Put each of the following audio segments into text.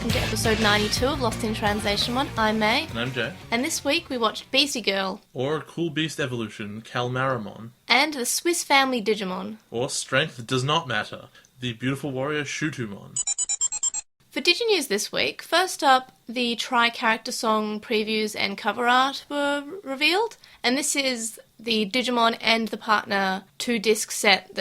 welcome to episode 92 of Lost in Translation. I'm May. And I'm Jay. And this week we watched Beastie Girl. Or Cool Beast Evolution, Calmaramon. And the Swiss Family Digimon. Or Strength Does Not Matter, the beautiful warrior Shutumon. For DigiNews this week, first up, the tri-character song previews and cover art were revealed. And this is the Digimon and the partner 2-disc set.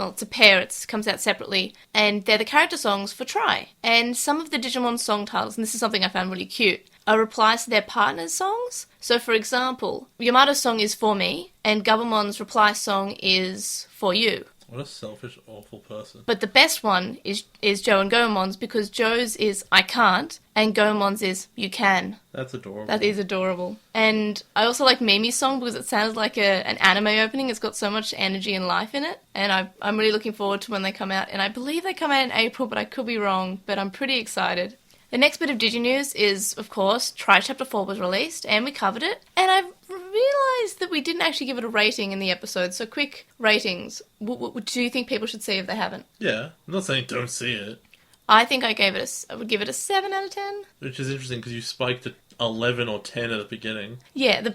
It's a pair, it comes out separately, and they're the character songs for Tri. And some of the Digimon song titles, and this is something I found really cute, are replies to their partners' songs. So, for example, Yamato's song is For Me, and Gabumon's reply song is For You. What a selfish, awful person. But the best one is Joe and Goemon's, because Joe's is I Can't, and Goemon's is You Can. That's adorable. That is adorable. And I also like Mimi's song because it sounds like an anime opening. It's got so much energy and life in it. And I'm really looking forward to when they come out. And I believe they come out in April, but I could be wrong. But I'm pretty excited. The next bit of DigiNews is, of course, Tri Chapter 4 was released, and we covered it. And I've realised that we didn't actually give it a rating in the episode. So quick ratings. What do you think people should see if they haven't? Yeah, I'm not saying don't see it. I think I would give it a 7 out of 10. Which is interesting because you spiked at 11 or 10 at the beginning. Yeah,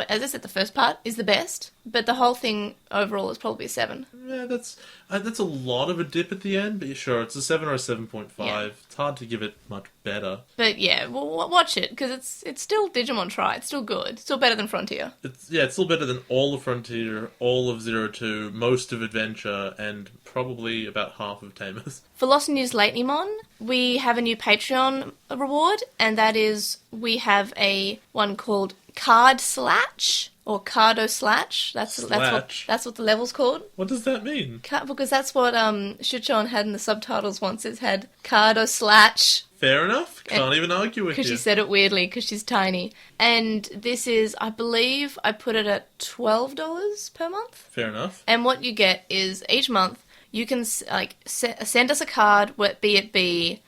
as I said, the first part is the best, but the whole thing overall is probably a 7. Yeah, that's a lot of a dip at the end, but sure, it's a 7 or a 7.5. Yeah. It's hard to give it much better. But yeah, well, watch it, because it's still Digimon Tri. It's still good. It's still better than Frontier. It's still better than all of Frontier, all of 02, most of Adventure, and probably about half of Tamers. For Lost in NewsLatelymon, we have a new Patreon reward, and that is we have a one called Card Slatch, or Cardo Slatch. That's what the level's called. What does that mean? Because that's what Shutumon had in the subtitles once. It had Cardo Slatch. Fair enough. Can't even argue with you. Because she said it weirdly, because she's tiny. And this is, I believe, I put it at $12 per month. Fair enough. And what you get is, each month, you can send us a card, be it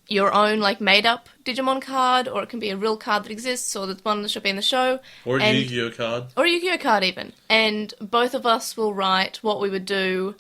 your own made-up Digimon card, or it can be a real card that exists, or the one that should be in the show. Or a Yu-Gi-Oh card. Or a Yu-Gi-Oh card, even. And both of us will write what we would do,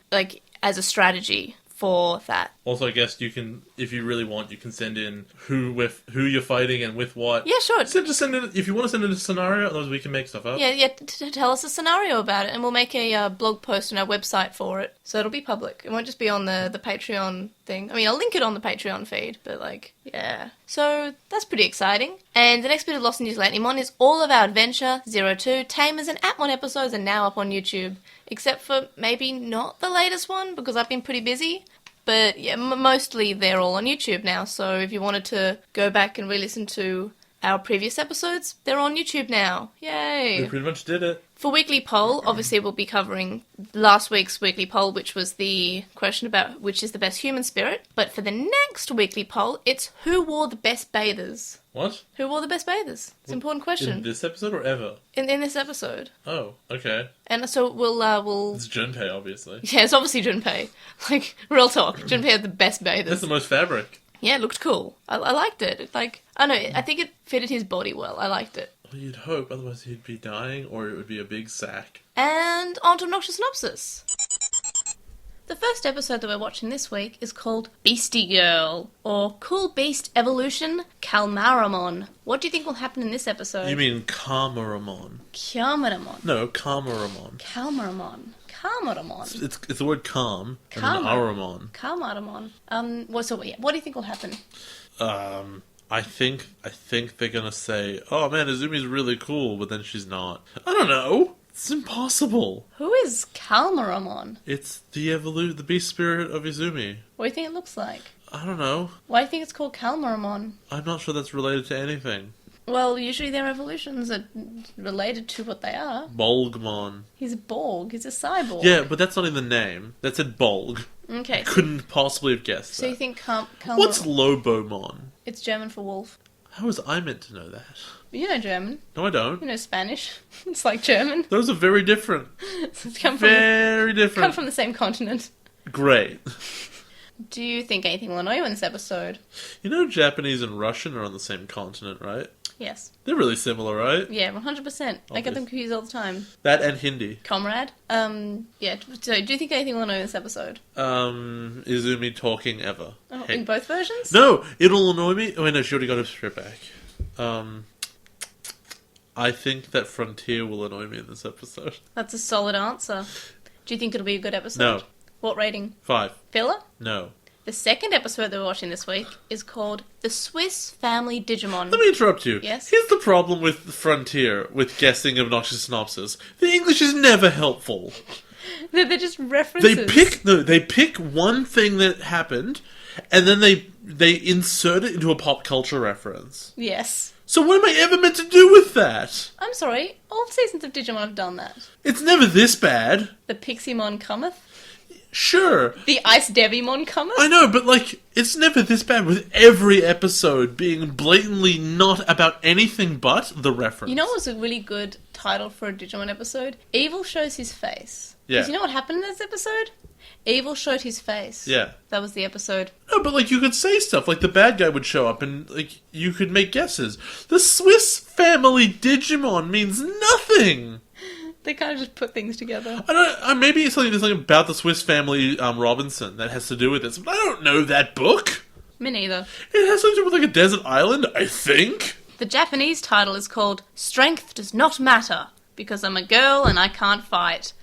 as a strategy for that. Also, I guess you can, if you really want, you can send in who you're fighting and with what. Yeah, sure. Just send in, if you want to send in a scenario, otherwise we can make stuff up. Yeah, tell us a scenario about it, and we'll make a blog post on our website for it, so it'll be public. It won't just be on the Patreon thing. I mean, I'll link it on the Patreon feed, but yeah. So, that's pretty exciting. And the next bit of Lost in NewsLatelymon is all of our Adventure, 02, Tamers, and Atmon episodes are now up on YouTube, except for maybe not the latest one, because I've been pretty busy. But yeah, mostly they're all on YouTube now, so if you wanted to go back and re-listen to our previous episodes, they're on YouTube now. Yay! We pretty much did it. For Weekly Poll, obviously we'll be covering last week's Weekly Poll, which was the question about which is the best human spirit. But for the next Weekly Poll, it's who wore the best bathers? What? Who wore the best bathers? It's an important question. In this episode or ever? In this episode. Oh, okay. And so we'll... It's Junpei, obviously. Yeah, it's obviously Junpei. Real talk. Junpei had the best bathers. That's the most fabric. Yeah, it looked cool. I liked it. I don't know, I think it fitted his body well. I liked it. Well, you'd hope, otherwise he'd be dying, or it would be a big sack. And on to Obnoxious Synopsis. The first episode that we're watching this week is called Beastie Girl, or Cool Beast Evolution Calmaramon. What do you think will happen in this episode? You mean Calmaramon? Calmaramon. No, Calmaramon. Calmaramon. Calmaramon. It's the word calm, and then Aramon. Calmaramon. What do you think will happen? I think they're gonna say, oh man, Izumi's really cool, but then she's not. I don't know. It's impossible. Who is Calmaramon? It's the beast spirit of Izumi. What do you think it looks like? I don't know. Why do you think it's called Calmaramon? I'm not sure that's related to anything. Well, usually their evolutions are related to what they are. Bolgmon. He's a Borg. He's a cyborg. Yeah, but that's not in the name. That said Bolg. Okay. Couldn't possibly have guessed So that. you think Calmaramon... What's Lobomon? It's German for wolf. How was I meant to know that? You know German. No, I don't. You know Spanish. It's like German. Those are very different. Very different. Come from the same continent. Great. Do you think anything will annoy you in this episode? You know Japanese and Russian are on the same continent, right? Yes. They're really similar, right? Yeah, 100%. I get them confused all the time. That and Hindi. Comrade. Yeah, so do you think anything will annoy in this episode? Izumi talking ever. Oh, in both versions? No, it'll annoy me. Oh, no, she already got her strip back. I think that Frontier will annoy me in this episode. That's a solid answer. Do you think it'll be a good episode? No. What rating? 5. Filler? No. The second episode that we're watching this week is called The Swiss Family Digimon. Let me interrupt you. Yes? Here's the problem with Frontier, with guessing Obnoxious Synopsis. The English is never helpful. They're just references. They pick one thing that happened, and then they insert it into a pop culture reference. Yes. So what am I ever meant to do with that? I'm sorry, all seasons of Digimon have done that. It's never this bad. The Pixiemon cometh. Sure. The Ice Devimon cometh. I know, but it's never this bad with every episode being blatantly not about anything but the reference. You know what was a really good title for a Digimon episode? Evil Shows His Face. Yeah. Because you know what happened in this episode? Evil showed his face. Yeah. That was the episode. No, but you could say stuff, the bad guy would show up and, you could make guesses. The Swiss Family Digimon means nothing! They kind of just put things together. I don't. Maybe it's there's something about the Swiss Family Robinson that has to do with this, but I don't know that book. Me neither. It has something to do with a desert island, I think. The Japanese title is called Strength Does Not Matter because I'm a girl and I can't fight.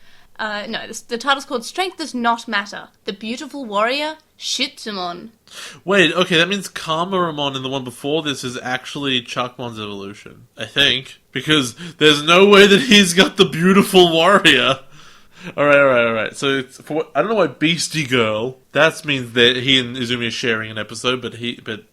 No, the title's called Strength Does Not Matter. The Beautiful Warrior Shutumon. Wait, okay, that means Karmaramon in the one before this is actually Chuckmon's evolution, I think. Because there's no way that he's got the Beautiful Warrior. Alright. So, I don't know why Beastie Girl, that means that he and Izumi are sharing an episode, but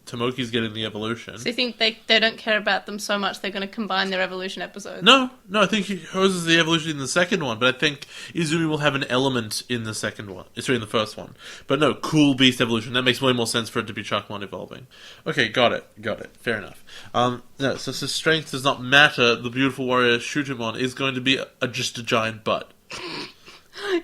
Tomoki's getting the evolution. So you think they don't care about them so much they're going to combine their evolution episodes? No, I think hers is the evolution in the second one, but I think Izumi will have an element in the second one. Sorry, in the first one. But no, cool Beast evolution. That makes way more sense for it to be Chuckmon evolving. Okay, got it. Fair enough. No, so strength does not matter. The Beautiful Warrior Shutumon is going to be just a giant butt.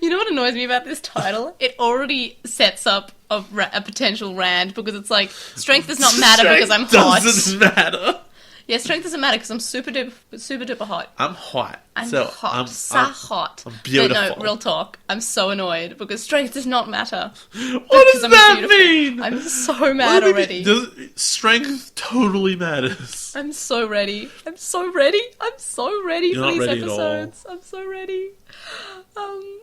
You know what annoys me about this title? It already sets up a potential rant because it's strength does not matter because I'm hot. Doesn't matter. Yeah, strength doesn't matter because I'm super duper hot. I'm hot. I'm hot. hot. I'm beautiful. But no, real talk. I'm so annoyed because strength does not matter. What does that mean? I'm so mad already. Strength totally matters. I'm so ready. I'm so ready You're for these ready episodes. I'm so ready.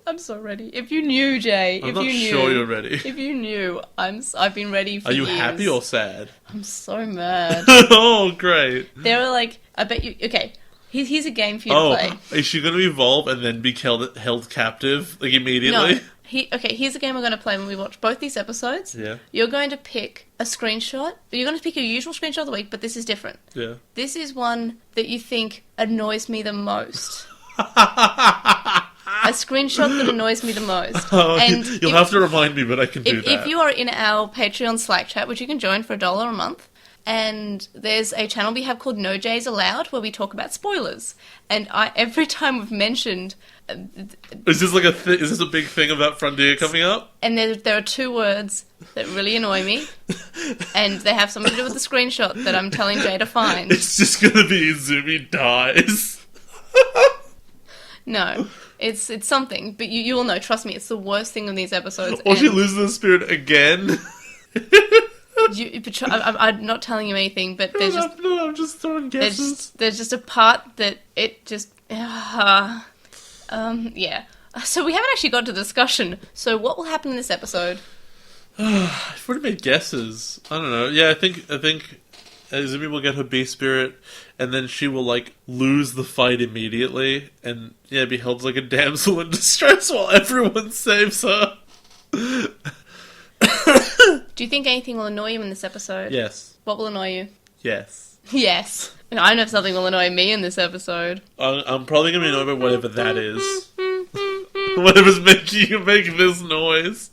I'm so ready. If you knew, Jay, I'm not sure you're ready. If you knew, I've been ready for years. Are you happy or sad? I'm so mad. Oh, great. They were I bet you. Okay, here's a game for you to play. Is she going to evolve and then be held captive immediately? No. Here's a game we're going to play when we watch both these episodes. Yeah. You're going to pick a screenshot. You're going to pick your usual screenshot of the week, but this is different. Yeah. This is one that you think annoys me the most. A screenshot that annoys me the most. And you'll have to remind me, but I can do that. If you are in our Patreon Slack chat, which you can join for $1 a month, and there's a channel we have called No Jays Allowed where we talk about spoilers. And every time we've mentioned... Is this is this a big thing about Frontier coming up? And there are 2 words that really annoy me, and they have something to do with the screenshot that I'm telling Jay to find. It's just going to be Izumi dies. No, it's something, but you will know. Trust me, it's the worst thing in these episodes. Or she loses the spirit again. I'm not telling you anything, but there's just... No, I'm just throwing guesses. There's just a part that it just... yeah. So we haven't actually got to discussion. So what will happen in this episode? I've already made guesses. I don't know. Yeah, I think Izumi will get her beast spirit, and then she will lose the fight immediately, and be held like a damsel in distress while everyone saves her. Do you think anything will annoy you in this episode? Yes. What will annoy you? Yes. Yes. I know if something will annoy me in this episode. I'm probably going to be annoyed by whatever that is. Whatever's making you make this noise.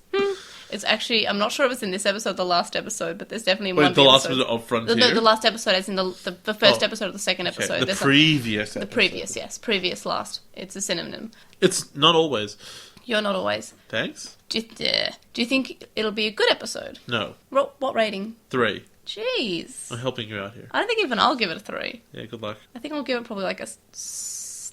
It's actually, I'm not sure if it's in this episode or the last episode, but there's definitely one the last episode of Frontier? The last episode, as in the first episode of the second episode. The previous episode. The previous, yes. Previous, last. It's a synonym. It's not always. You're not always. Thanks. Do you think it'll be a good episode? No. What rating? 3. Jeez. I'm helping you out here. I don't think even I'll give it a 3. Yeah, good luck. I think I'll give it probably like a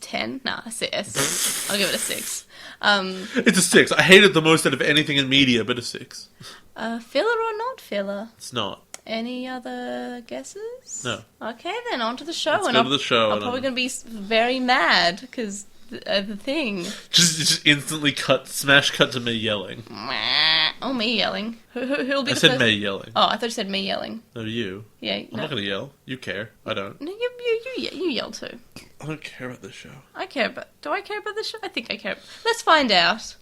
10. Nah, a 6. I'll give it a 6. It's a 6. I hate it the most out of anything in media, but a 6. Filler or not filler? It's not. Any other guesses? No. Okay, then on to the show. Let's go to the show. I'm probably going to be very mad because the thing. Just instantly smash cut to me yelling. Oh, me yelling. Who'll be I the said first? May yelling. Oh, I thought you said me yelling. No, you. Yeah, I'm not going to yell. You care. I don't. No, you yell too. I don't care about this show. I care about... Do I care about this show? I think I care. Let's find out.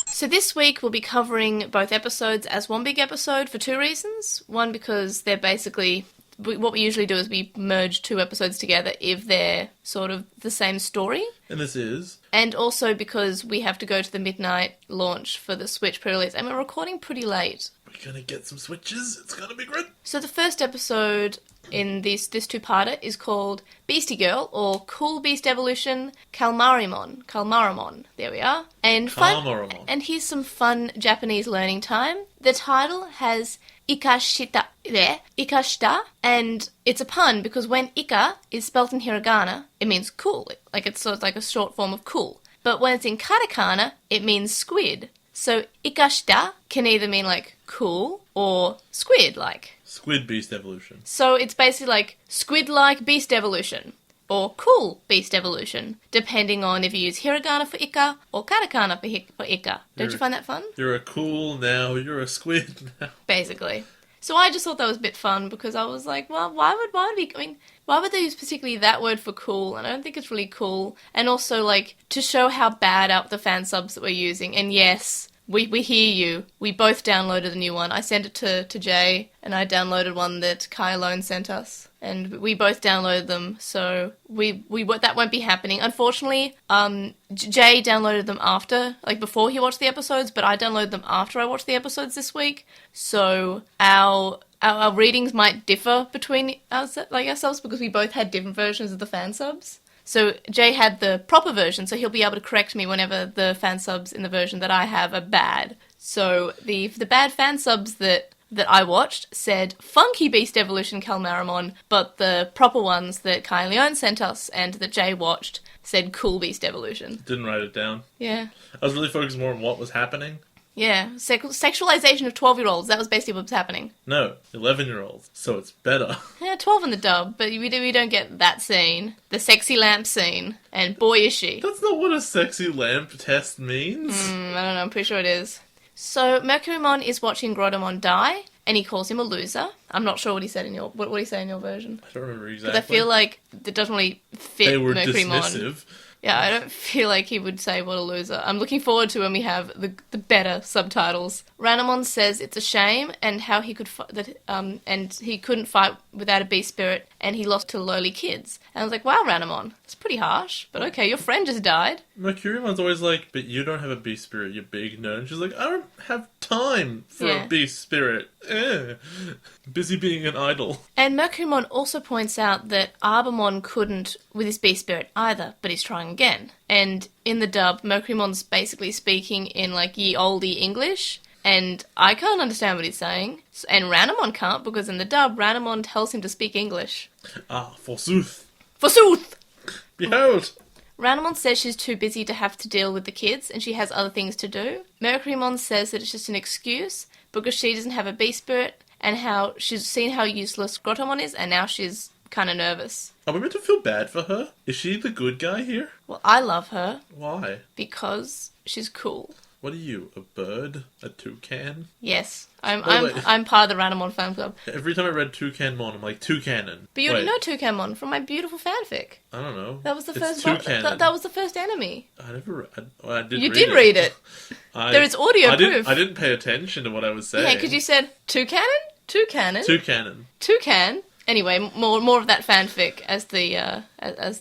So this week we'll be covering both episodes as one big episode for 2 reasons. One, because they're basically... What we usually do is we merge 2 episodes together if they're sort of the same story. And this is? And also because we have to go to the midnight launch for the Switch pre-release, and we're recording pretty late. We're going to get some switches. It's going to be great. So the first episode in this 2-parter is called Beastie Girl, or Cool Beast Evolution Calmarimon. There we are. And Calmarimon. And here's some fun Japanese learning time. The title has ikashita there, ikashita, and it's a pun because when ika is spelt in hiragana, it means cool. Like it's sort of like a short form of cool. But when it's in katakana, it means squid. So ikashita can either mean like cool or squid-like. Squid Beast Evolution. So it's basically like squid-like beast evolution or cool beast evolution, depending on if you use hiragana for ika or katakana for ika. Don't you find that fun? You're a cool now, you're a squid now. Basically. So I just thought that was a bit fun because I was like, well, why would they use particularly that word for cool? And I don't think it's really cool. And also, like, to show how bad out the fan subs that we're using. And yes, we hear you. We both downloaded a new one. I sent it to Jay, and I downloaded one that Kai alone sent us. And we both downloaded them, so that won't be happening. Unfortunately, Jay downloaded them after, like before he watched the episodes, but I downloaded them after I watched the episodes this week. So our readings might differ between ourselves because we both had different versions of the fan subs. So Jay had the proper version, so he'll be able to correct me whenever the fan subs in the version that I have are bad. So the bad fan subs that I watched said Funky Beast Evolution Calmarimon, but the proper ones that Kai Leone sent us and that Jay watched said Cool Beast Evolution. Didn't write it down. Yeah. I was really focused more on what was happening. Yeah. Sexualization of 12-year-olds. That was basically what was happening. No, 11-year-olds. So it's better. Yeah, 12 in the dub, but we don't get that scene. The sexy lamp scene. And boy is she. That's not what a sexy lamp test means. I don't know, I'm pretty sure it is. So Mercurymon is watching Grodomon die, and he calls him a loser. I'm not sure what he said in your... What did he say in your version? I don't remember exactly. Because I feel like it doesn't really fit They were Mercurymon. dismissive. Yeah, I don't feel like he would say what a loser. I'm looking forward to when we have the better subtitles. Ranamon says it's a shame and how he could and he couldn't fight without a beast spirit and he lost to lowly kids. And I was like, wow, Ranamon, it's pretty harsh, but okay, your friend just died. Mercurymon's always like, but you don't have a beast spirit, you big nerd. And she's like, I don't have time for a beast spirit. Busy being an idol. And Mercurymon also points out that Arbamon couldn't with his beast spirit either, but he's trying again. And in the dub, Mercurymon's basically speaking in like ye olde English, and I can't understand what he's saying. And Ranamon can't, because in the dub, Ranamon tells him to speak English. Ah, forsooth. Forsooth! Behold! Ranamon says she's too busy to have to deal with the kids, and she has other things to do. Mercurymon says that it's just an excuse, because she doesn't have a beast spirit, and how she's seen how useless Grotomon is, and now she's kind of nervous. Are we meant to feel bad for her? Is she the good guy here? Well, I love her. Why? Because she's cool. What are you, a bird? A toucan? Yes. Wait. I'm part of the Ranamon fan club. Every time I read Toucanmon, I'm like, Toucanon. But you already know Toucanmon from my beautiful fanfic. I don't know. That was the first Toucanon. that was the first anime. I never read. Well, I did You read did it. read it. There is audio proof. I didn't pay attention to what I was saying. Yeah, because you said Toucanon? Toucanon? Toucanon. Toucan. Anyway, more of that fanfic as the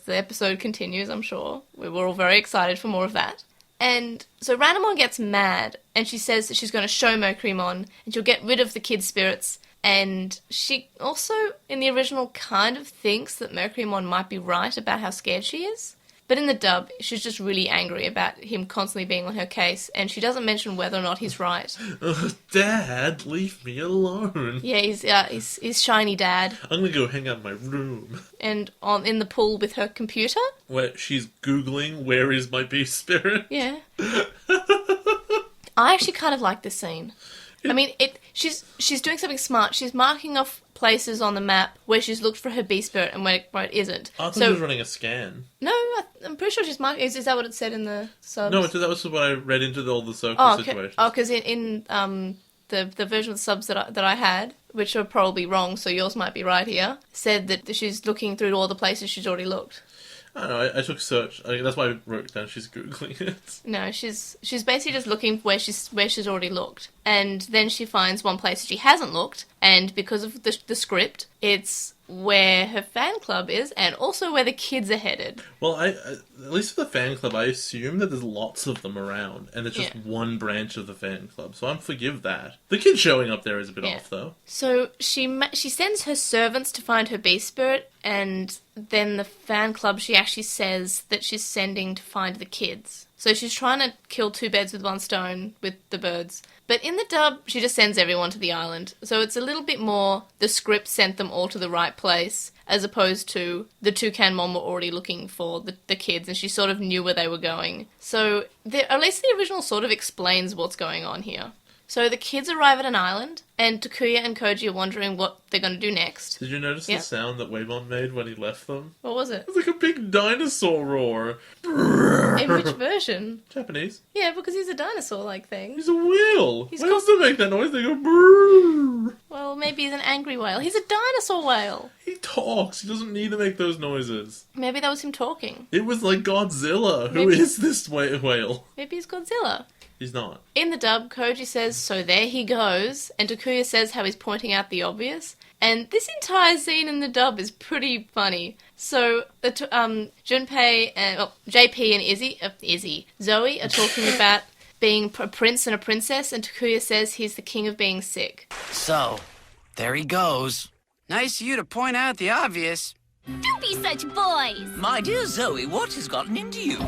episode continues, I'm sure. We were all very excited for more of that. And so Ranamon gets mad, and she says that she's going to show Mercurymon, and she'll get rid of the kid spirits. And she also, in the original, kind of thinks that Mercurymon might be right about how scared she is. But in the dub, she's just really angry about him constantly being on her case, and she doesn't mention whether or not he's right. Dad, leave me alone. Yeah, he's shiny dad. I'm gonna go hang out in my room. And in the pool with her computer. Where she's Googling, where is my beast spirit? Yeah. I actually kind of like this scene. I mean, she's doing something smart. She's marking off places on the map where she's looked for her beast spirit and where it isn't. I thought she was running a scan. No, I'm pretty sure she's marking... Is that what it said in the subs? No, that was what I read into all the circle situations. Oh, because in the version of the subs that I had, which are probably wrong, so yours might be right here, said that she's looking through all the places she's already looked. I don't know, I took search. That's why I wrote down she's Googling it. No, she's basically just looking where she's already looked. And then she finds one place she hasn't looked, and because of the script, it's where her fan club is, and also where the kids are headed. Well, at least for the fan club, I assume that there's lots of them around, and it's just one branch of the fan club, so I forgive that. The kid showing up there is a bit off, though. So she sends her servants to find her beast spirit, and then the fan club she actually says that she's sending to find the kids. So she's trying to kill two birds with one stone with the birds. But in the dub, she just sends everyone to the island. So it's a little bit more the script sent them all to the right place, as opposed to the Toucan Mom were already looking for the kids, and she sort of knew where they were going. So at least the original sort of explains what's going on here. So the kids arrive at an island, and Takuya and Koji are wondering what they're going to do next. Did you notice the sound that Waymon made when he left them? What was it? It was like a big dinosaur roar. In which version? Japanese. Yeah, because he's a dinosaur-like thing. He's a whale. Whales don't make that noise, they go brrrr. Well, maybe he's an angry whale. He's a dinosaur whale. He talks. He doesn't need to make those noises. Maybe that was him talking. It was like Godzilla. Who is this whale? Maybe he's Godzilla. He's not. In the dub, Koji says, "So there he goes," and Takuya says how he's pointing out the obvious. And this entire scene in the dub is pretty funny. So, Junpei and JP and Zoe are talking about being a prince and a princess, and Takuya says he's the king of being sick. So, there he goes. Nice of you to point out the obvious. Don't be such boys! My dear Zoe, what has gotten into you?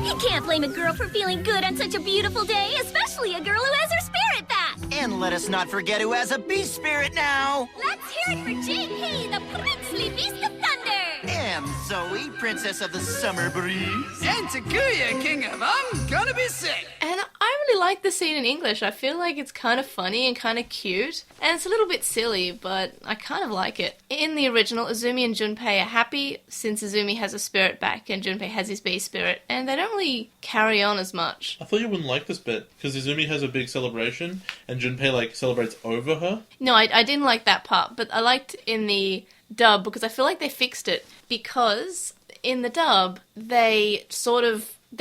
You can't blame a girl for feeling good on such a beautiful day, especially a girl who has her spirit back! And let us not forget who has a beast spirit now! Let's hear it for JP, the princely beast of thunder! And Zoe, princess of the summer breeze! And Takuya, king of I'm gonna be sick! And I really like the scene in English. I feel like it's kind of funny and kind of cute. And it's a little bit silly, but I kind of like it. In the original, Izumi and Junpei are happy since Izumi has a spirit back and Junpei has his beast spirit. And they don't really carry on as much. I thought you wouldn't like this bit, because Izumi has a big celebration and Junpei, celebrates over her. No, I didn't like that part, but I liked in the dub because I feel like they fixed it. Because in the dub, they're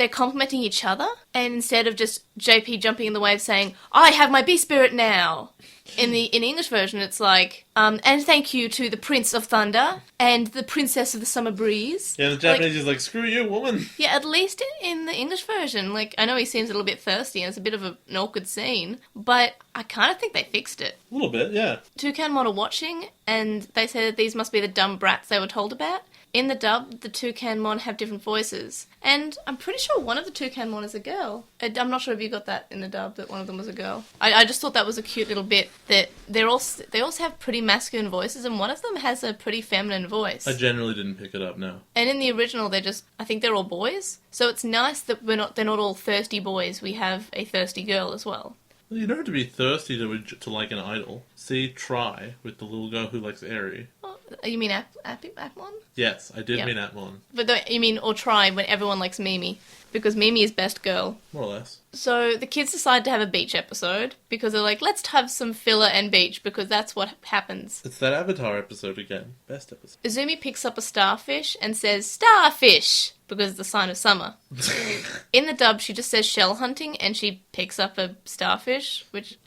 complimenting each other, and instead of just JP jumping in the wave saying, "I have my beast spirit now," in the English version it's like, and thank you to the Prince of Thunder and the Princess of the Summer Breeze. Yeah, the Japanese is like, screw you, woman. Yeah, at least in the English version, I know he seems a little bit thirsty and it's a bit of an awkward scene, but I kind of think they fixed it. A little bit, yeah. Toucanmon are watching, and they say that these must be the dumb brats they were told about. In the dub, the Toucanmon have different voices. And I'm pretty sure one of the Toucanmon is a girl. I'm not sure if you got that in the dub, that one of them was a girl. I just thought that was a cute little bit, that they also have pretty masculine voices, and one of them has a pretty feminine voice. I generally didn't pick it up, no. And in the original, I think they're all boys. So it's nice that they're not all thirsty boys. We have a thirsty girl as well. Well, you don't have to be thirsty to like an idol. See Try with the little girl who likes Eri. Oh, you mean Atmon? Yes, I did mean Atmon. But you mean or Try when everyone likes Mimi. Because Mimi is best girl. More or less. So the kids decide to have a beach episode because they're like, let's have some filler and beach because that's what happens. It's that Avatar episode again. Best episode. Izumi picks up a starfish and says, "Starfish!" because it's the sign of summer. In the dub, she just says shell hunting and she picks up a starfish, which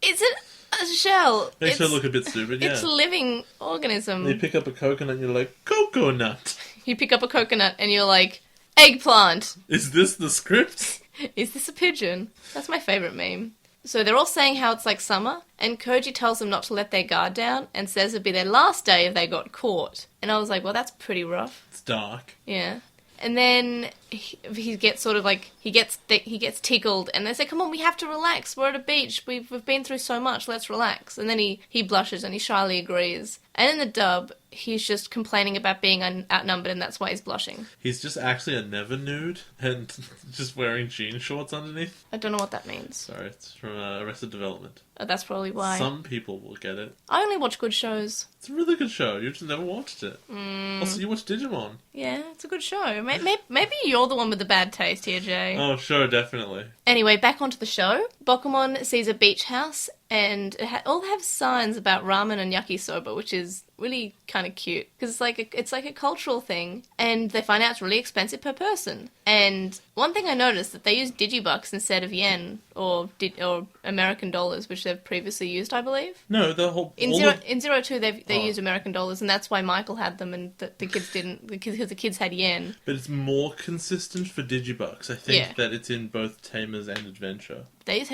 isn't a shell. Makes her look a bit stupid, yeah. It's a living organism. You pick up a coconut and you're like, coconut! You pick up a coconut and you're like, eggplant! Is this the script? Is this a pigeon? That's my favourite meme. So they're all saying how it's like summer, and Koji tells them not to let their guard down and says it'd be their last day if they got caught. And I was like, well, that's pretty rough. It's dark. Yeah. And then he gets sort of like, he gets tickled, and they say, come on, we have to relax, we're at a beach, we've been through so much, let's relax. And then he blushes and he shyly agrees. And in the dub, he's just complaining about being outnumbered, and that's why he's blushing. He's just actually a never nude and just wearing jean shorts underneath. I don't know what that means. Sorry, it's from Arrested Development. Oh, that's probably why. Some people will get it. I only watch good shows. It's a really good show. You've just never watched it. Also, you watch Digimon. Yeah, it's a good show. Maybe you're the one with the bad taste here, Jay. Oh, sure, definitely. Anyway, back onto the show. Bokumon sees a beach house, and it all have signs about ramen and yakisoba, which is really kind of cute because it's like a cultural thing, and they find out it's really expensive per person. And one thing I noticed that they use digibucks instead of yen or American dollars, which they've previously used, I believe. No, the whole in 02 they used American dollars, and that's why Michael had them, and the kids didn't, because the kids had yen. But it's more consistent for digibucks. I think that it's in both Tamers and Adventure. They use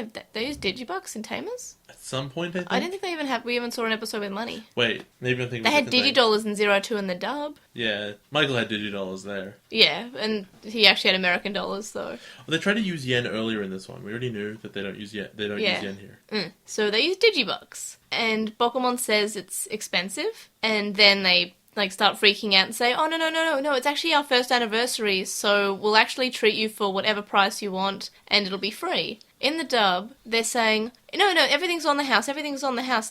digibucks in Tamers? At some point, I think. I didn't think we even saw an episode with money. Wait, maybe I'm thinking. They had digidollars in 02 in the dub. Yeah, Michael had digidollars there. Yeah, and he actually had American dollars, though. Well, they tried to use yen earlier in this one. We already knew that they don't use yen. They don't use yen here. So they use digibucks, and Bokumon says it's expensive, and then they start freaking out and say, oh, no, it's actually our first anniversary, so we'll actually treat you for whatever price you want, and it'll be free. In the dub, they're saying, no, everything's on the house,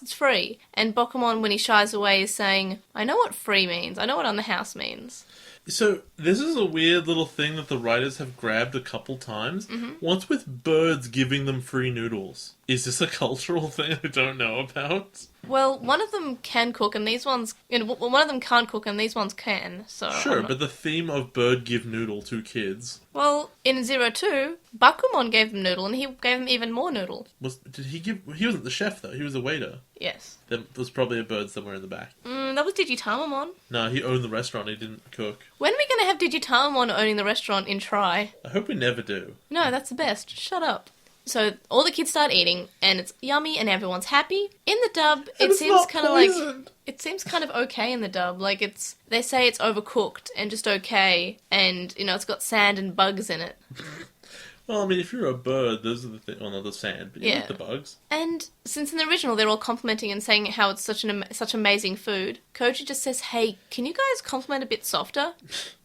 it's free. And Bokumon, when he shies away, is saying, I know what free means, I know what on the house means. So, this is a weird little thing that the writers have grabbed a couple times. What's with birds giving them free noodles? Is this a cultural thing I don't know about? Well, one of them can cook, and these ones... one of them can't cook, and these ones can, so... Sure, but the theme of bird give noodle to kids... Well, in 02, Bakumon gave them noodle, and he gave them even more noodle. He wasn't the chef, though. He was a waiter. Yes. There was probably a bird somewhere in the back. That was Digitamamon. No, he owned the restaurant, he didn't cook. When are we going to have Digitamamon owning the restaurant in Try? I hope we never do. No, that's the best. Shut up. So, all the kids start eating, and it's yummy, and everyone's happy. In the dub, it seems kind of like... It seems kind of okay in the dub. Like, they say it's overcooked, and just okay, and, it's got sand and bugs in it. Well, I mean, if you're a bird, those are the things... Well, not the sand, but you like the bugs. And since in the original they're all complimenting and saying how it's such amazing food, Koji just says, hey, can you guys compliment a bit softer?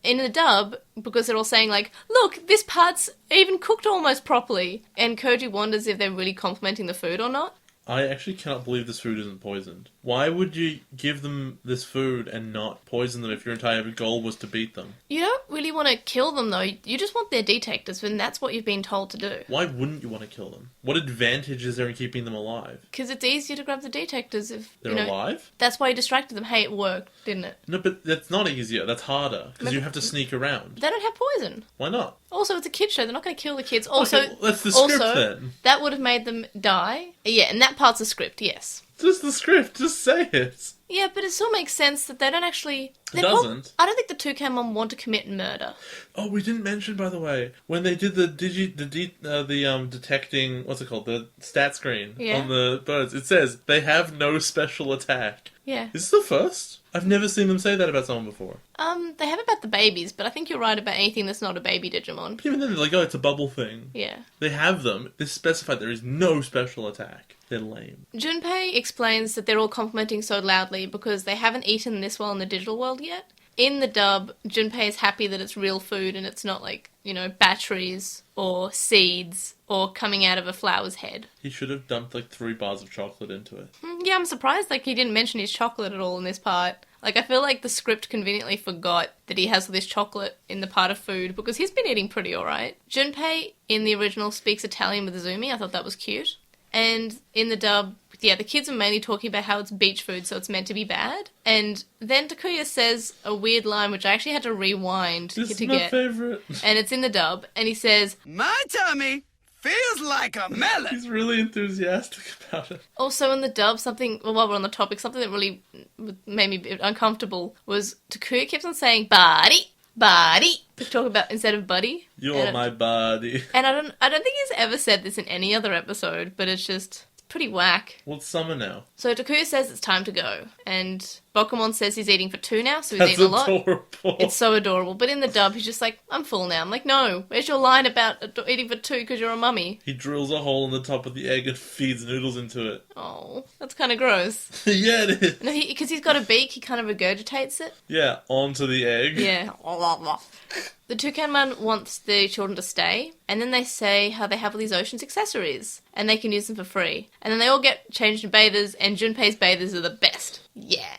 In the dub, because they're all saying, like, look, this part's even cooked almost properly. And Koji wonders if they're really complimenting the food or not. I actually cannot believe this food isn't poisoned. Why would you give them this food and not poison them if your entire goal was to beat them? You don't really want to kill them, though. You just want their detectives, and that's what you've been told to do. Why wouldn't you want to kill them? What advantage is there in keeping them alive? Because it's easier to grab the detectives if... They're alive? That's why you distracted them. Hey, it worked, didn't it? No, but that's not easier. That's harder. Because you have to sneak around. They don't have poison. Why not? Also, it's a kid's show. They're not going to kill the kids. Also, okay, well, that's the script then. That would have made them die. Yeah, and that part's the script, yes. Just the script. Just say it. Yeah, but it still makes sense that they don't actually... It doesn't. I don't think the Toucanmon want to commit murder. Oh, we didn't mention, by the way, when they did the detecting, what's it called, the stat screen on the birds, it says they have no special attack. Yeah. Is this the first? I've never seen them say that about someone before. They have about the babies, but I think you're right about anything that's not a baby Digimon. But even then, they're like, oh, it's a bubble thing. Yeah. They have them. They specified there is no special attack. They're lame. Junpei explains that they're all complimenting so loudly because they haven't eaten this well in the digital world yet. In the dub, Junpei is happy that it's real food and it's not like, batteries or seeds or coming out of a flower's head. He should have dumped 3 bars of chocolate into it. Yeah, I'm surprised he didn't mention his chocolate at all in this part. I feel like the script conveniently forgot that he has all this chocolate in the part of food because he's been eating pretty alright. Junpei, in the original, speaks Italian with Izumi. I thought that was cute. And in the dub, the kids are mainly talking about how it's beach food, so it's meant to be bad. And then Takuya says a weird line, which I actually had to rewind to get. My favourite. And it's in the dub, and he says, my tummy feels like a melon. He's really enthusiastic about it. Also in the dub, while we're on the topic, something that really made me a bit uncomfortable was Takuya keeps on saying, body, to talk about instead of buddy. You're my body. And I don't think he's ever said this in any other episode, but it's pretty whack. Well, it's summer now. So Takuya says it's time to go, and Bokumon says he's eating for 2 now, so he's That's eating a lot. adorable. It's so adorable. But in the dub, he's just like, I'm full now. I'm like, no, where's your line about eating for 2 because you're a mummy? He drills a hole in the top of the egg and feeds noodles into it. Oh, that's kind of gross. Yeah, it is. No, because he's got a beak, he kind of regurgitates it. Yeah, onto the egg. Yeah. The Toucanmon wants the children to stay, and then they say how they have all these Ocean's accessories, and they can use them for free. And then they all get changed in bathers, and Junpei's bathers are the best. Yeah.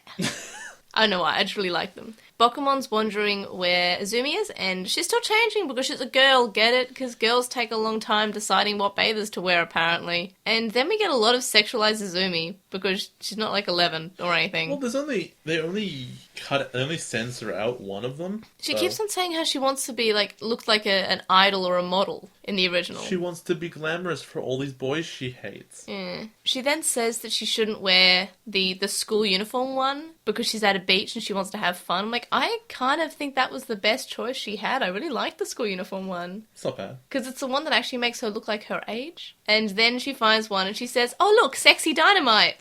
I don't know why, I just really like them. Bokumon's wondering where Izumi is, and she's still changing because she's a girl, get it? Because girls take a long time deciding what bathers to wear, apparently. And then we get a lot of sexualized Izumi, because she's not like 11 or anything. Well, they only censor out one of them. She so- keeps on saying how she wants to be, look like an idol or a model in the original. She wants to be glamorous for all these boys she hates. Yeah. She then says that she shouldn't wear the school uniform one because she's at a beach and she wants to have fun. I'm like, I kind of think that was the best choice she had. I really like the school uniform one. It's not bad. Because it's the one that actually makes her look like her age. And then she finds one and she says, oh look, sexy dynamite.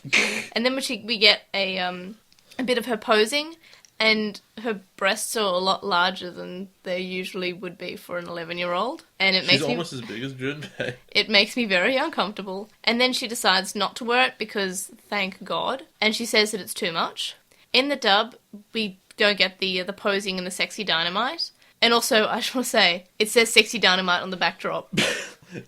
And then we get a bit of her posing, and her breasts are a lot larger than they usually would be for an 11-year-old. And She's almost as big as Junpei. It makes me very uncomfortable. And then she decides not to wear it because, thank God, and she says that it's too much. In the dub, we don't get the posing and the sexy dynamite. And also, I just want to say, it says sexy dynamite on the backdrop.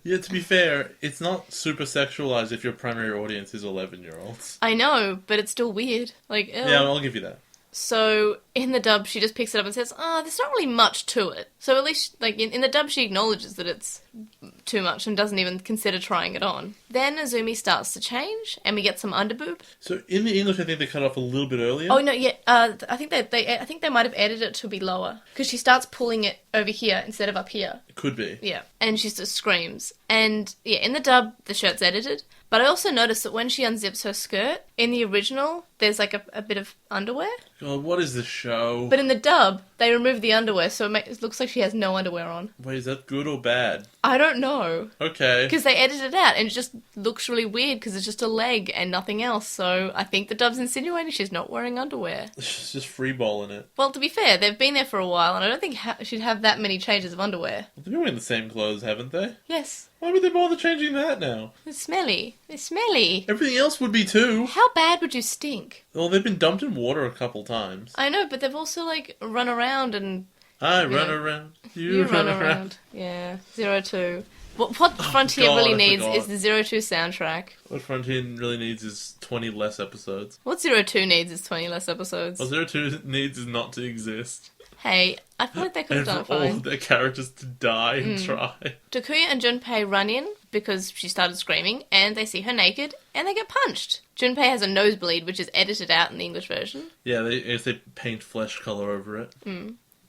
Yeah, to be fair, it's not super sexualized if your primary audience is 11-year-olds. I know, but it's still weird. Like, ew. Yeah, I'll give you that. So, in the dub, she just picks it up and says, there's not really much to it. So at least, in the dub, she acknowledges that it's too much and doesn't even consider trying it on. Then Izumi starts to change, and we get some underboob. So in the English, I think they cut off a little bit earlier. Oh, no, yeah, I think they might have edited it to be lower. Because she starts pulling it over here instead of up here. It could be. Yeah, and she just screams. And, yeah, in the dub, the shirt's edited. But I also noticed that when she unzips her skirt, in the original, there's like a bit of underwear. God, what is this show? But in the dub, they remove the underwear, so it looks like she has no underwear on. Wait, is that good or bad? I don't know. Okay. Because they edited it out, and it just looks really weird because it's just a leg and nothing else. So I think the dub's insinuating she's not wearing underwear. She's just freeballing it. Well, to be fair, they've been there for a while, and I don't think she'd have that many changes of underwear. They've been wearing the same clothes, haven't they? Yes. Why would they bother changing that now? It's smelly. It's smelly. Everything else would be too. How bad would you stink? Well, they've been dumped in water a couple times. I know, but they've also, run around and... I run around. You run around. Yeah. 02. What Frontier God, really I needs forgot. is the 02 soundtrack. What Frontier really needs is 20 less episodes. What 02 needs is 20 less episodes. What 02 needs is not to exist. Hey, I feel like they could have And done for it all fine. of their characters to die and try. Takuya and Junpei run in because she started screaming, and they see her naked, and they get punched. Junpei has a nosebleed, which is edited out in the English version. Yeah, they paint flesh color over it.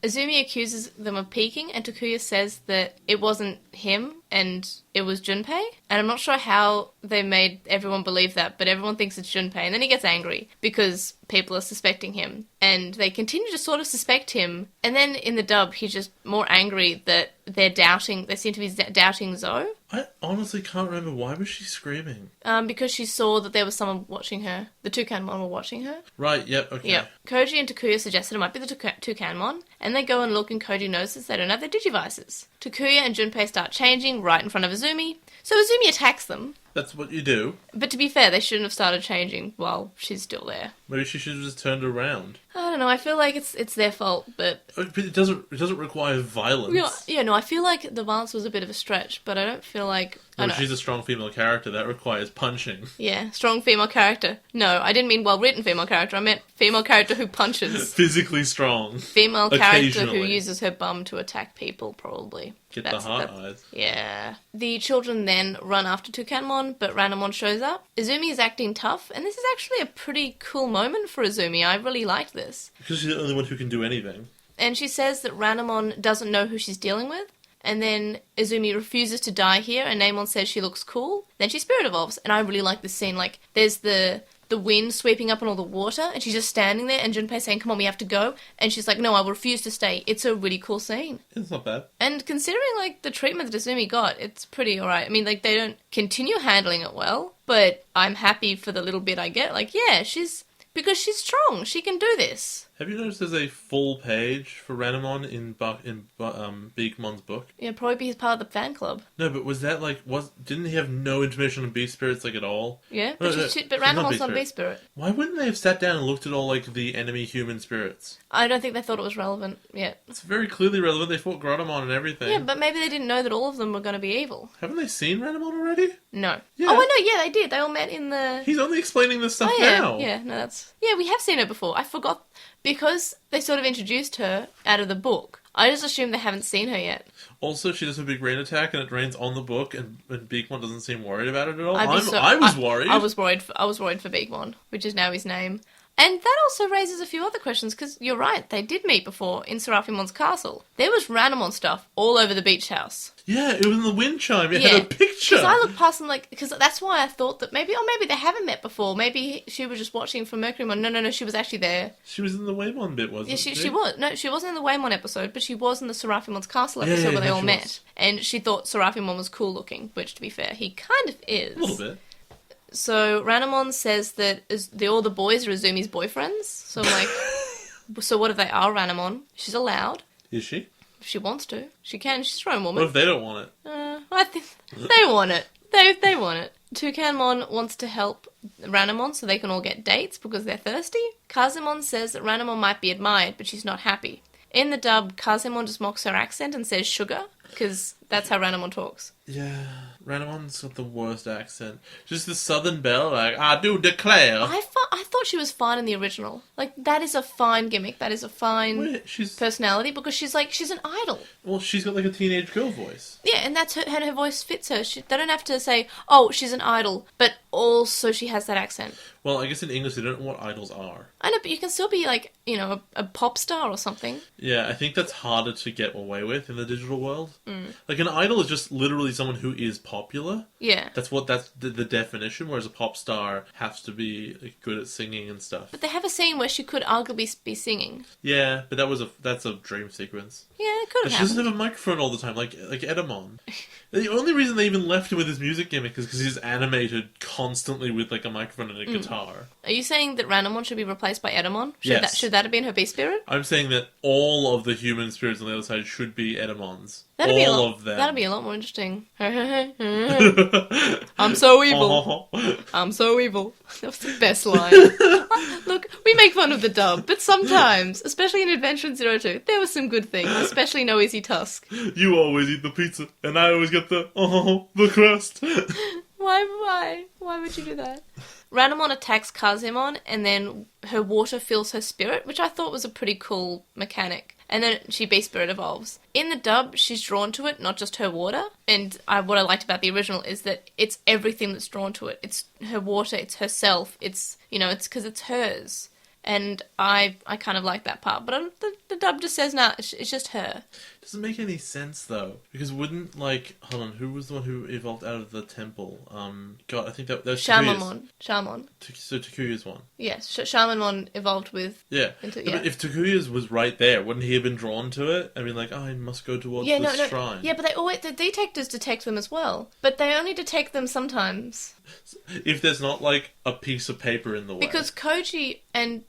Izumi accuses them of peeking, and Takuya says that it wasn't him, and it was Junpei. And I'm not sure how they made everyone believe that, but everyone thinks it's Junpei. And then he gets angry because people are suspecting him. And they continue to sort of suspect him. And then in the dub, he's just more angry that they seem to be doubting Zoe. I honestly can't remember. Why was she screaming? Because she saw that there was someone watching her. The Toucanmon were watching her. Right, yep, okay. Yep. Koji and Takuya suggested it might be the Toucanmon, and they go and look, and Koji notices they don't have their Digivices. Takuya and Junpei start changing right in front of Izumi, so Izumi attacks them. That's what you do. But to be fair, they shouldn't have started changing while she's still there. Maybe she should have just turned around. I don't know, I feel like it's their fault, but... But it doesn't require violence. Yeah, no, I feel like the violence was a bit of a stretch, but I don't feel like... Well, she's a strong female character, that requires punching. Yeah, strong female character. No, I didn't mean well-written female character, I meant female character who punches. Physically strong. Female character who Occasionally. uses her bum to attack people, probably. Get the heart eyes. Yeah. The children then run after Toucanmon, but Ranamon shows up. Izumi is acting tough, and this is actually a pretty cool moment for Izumi. I really liked this. Because she's the only one who can do anything. And she says that Ranamon doesn't know who she's dealing with. And then Izumi refuses to die here, and Namon says she looks cool. Then she spirit evolves, and I really like this scene. Like, there's the wind sweeping up on all the water, and she's just standing there, and Junpei saying, come on, we have to go. And she's like, no, I will refuse to stay. It's a really cool scene. It's not bad. And considering, the treatment that Izumi got, it's pretty alright. I mean, they don't continue handling it well, but I'm happy for the little bit I get. Yeah, she's Because she's strong. She can do this. Have you noticed there's a full page for Ranamon in Beakmon's book? Yeah, probably he's part of the fan club. No, but was that didn't he have no information on beast spirits at all? Yeah, No, but, she's Ranamon's not beast spirit. Why wouldn't they have sat down and looked at all the enemy human spirits? I don't think they thought it was relevant yet. It's very clearly relevant. They fought Grottomon and everything. Yeah, but maybe they didn't know that all of them were going to be evil. Haven't they seen Ranamon already? No. Yeah. Oh, I know. Yeah, they did. They all met in the. He's only explaining this stuff yeah. now. Yeah, no, that's. Yeah, we have seen her before. I forgot because they sort of introduced her out of the book. I just assume they haven't seen her yet. Also, she does a big rain attack, and it rains on the book, and Beakmon doesn't seem worried about it at all. I was worried. I was worried for Beakmon, which is now his name. And that also raises a few other questions, because you're right, they did meet before in Seraphimon's castle. There was Ranamon stuff all over the beach house. Yeah, it was in the wind chime. It had a picture. Because I looked past them because that's why I thought that maybe they haven't met before. Maybe she was just watching for Mercurymon. No, she was actually there. She was in the Waymon bit, wasn't she? Yeah, she was. No, she wasn't in the Waymon episode, but she was in the Seraphimon's castle episode where they all met. And she thought Seraphimon was cool looking, which, to be fair, he kind of is. A little bit. So Ranamon says that all the boys are Azumi's boyfriends. So I'm like, so what if they are Ranamon? She's allowed. Is she? If she wants to. She can. She's her own woman. What if they don't want it? I think they want it. They want it. Toucanemon wants to help Ranamon so they can all get dates because they're thirsty. Kazemon says that Ranamon might be admired, but she's not happy. In the dub, Kazemon just mocks her accent and says sugar, because that's how Ranamon talks. Yeah, Ranamon's got the worst accent. Just the southern belle, I do declare. I thought she was fine in the original. Like, that is a fine gimmick. That is a fine personality, because she's an idol. Well, she's got a teenage girl voice. Yeah, and that's her voice fits her. They don't have to say, oh, she's an idol, but also she has that accent. Well, I guess in English they don't know what idols are. I know, but you can still be a pop star or something. Yeah, I think that's harder to get away with in the digital world. An idol is just literally someone who is popular. Yeah. That's the definition, whereas a pop star has to be good at singing and stuff. But they have a scene where she could arguably be singing. Yeah, but that's a dream sequence. Yeah, it could have She doesn't have a microphone all the time, like Edamon. The only reason they even left him with his music gimmick is because he's animated constantly with a microphone and a guitar. Are you saying that Ranamon should be replaced by Edamon? Yes. Should that have been her beast spirit? I'm saying that all of the human spirits on the other side should be Edamons. That'd be a lot more interesting. I'm so evil. I'm so evil. That was the best line. Look, we make fun of the dub, but sometimes, especially in Adventure in Zero 2, there were some good things, especially No Easy Tusk. You always eat the pizza, and I always get the crust. Why would you do that? Ranamon attacks Kazemon, and then her water fills her spirit, which I thought was a pretty cool mechanic. And then she beast spirit evolves. In the dub, she's drawn to it, not just her water. And what I liked about the original is that it's everything that's drawn to it. It's her water, it's herself, it's because it's hers. And I kind of like that part. But the dub just says, nah, it's just her. Doesn't make any sense, though. Because wouldn't, hold on, who was the one who evolved out of the temple? God, I think that was Shamon. So Takuya's one. Yes, Shamon evolved with... Yeah. But if Takuya's was right there, wouldn't he have been drawn to it? I mean, I must go towards this shrine. Yeah, but the detectors detect them as well. But they only detect them sometimes. If there's not, a piece of paper in the way. Because Koji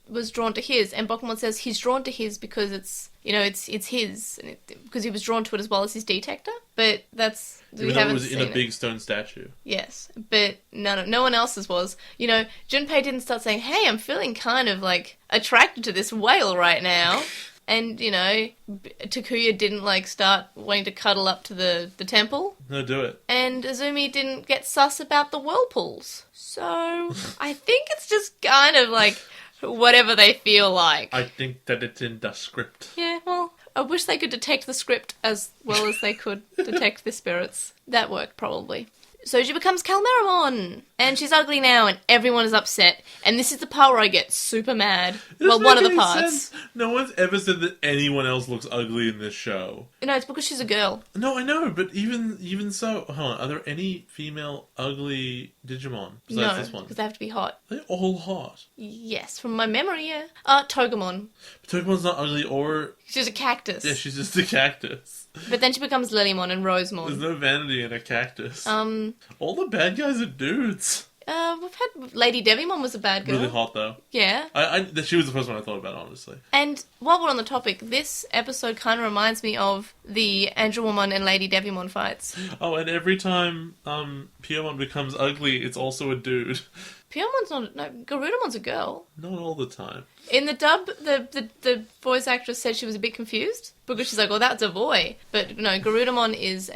was drawn to his, and Bokemon says he's drawn to his because it's his, because he was drawn to it as well as his detector. But that's... It was in a big stone statue. Yes, but no one else's was. Junpei didn't start saying, hey, I'm feeling kind of, attracted to this whale right now. And, Takuya didn't, start wanting to cuddle up to the temple. No, do it. And Azumi didn't get sus about the whirlpools. So, I think it's just kind of, whatever they feel like. I think that it's in the script. Yeah, well, I wish they could detect the script as well as they could detect the spirits. That worked, probably. So she becomes Calmeramon, and she's ugly now, and everyone is upset. And this is the part where I get super mad. Well, one of the parts. Sense. No one's ever said that anyone else looks ugly in this show. No, it's because she's a girl. No, I know, but even so, hold on, are there any female ugly Digimon besides this one? Because they have to be hot. They're all hot. Yes, from my memory, yeah. Togemon. But Togemon's not ugly, or... She's a cactus. Yeah, she's just a cactus. But then she becomes Lilymon and Rosemon. There's no vanity in a cactus. All the bad guys are dudes. We've had Lady Devimon was a bad girl. Really hot, though. Yeah. She was the first one I thought about, honestly. And while we're on the topic, this episode kind of reminds me of the Angelwoman and Lady Devimon fights. Oh, and every time Piyomon becomes ugly, it's also a dude. Pyomon's not... No, Garudamon's a girl. Not all the time. In the dub, the voice actress said she was a bit confused because she's like, "Oh, that's a boy." But no, Garudamon is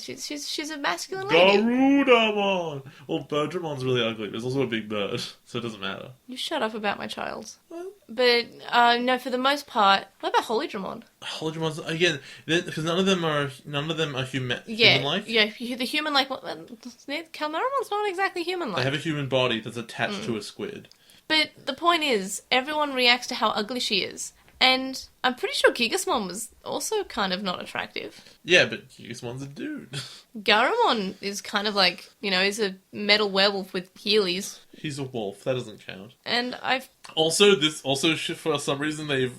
she's a masculine lady. Garudamon! Well, Birdramon's really ugly. There's also a big bird, so it doesn't matter. You shut up about my child. Well, But no, for the most part, what about Hollydramon's? Holydramon's again because none of them are human-like. Yeah, the human-like one. Calmaramon's not exactly human-like. They have a human body that's attached to a squid. But the point is, everyone reacts to how ugly she is. And I'm pretty sure Gigasmon was also kind of not attractive. Yeah, but Gigasmon's a dude. Garamon is kind of like, he's a metal werewolf with Heelys. He's a wolf. That doesn't count. And Also, for some reason, they've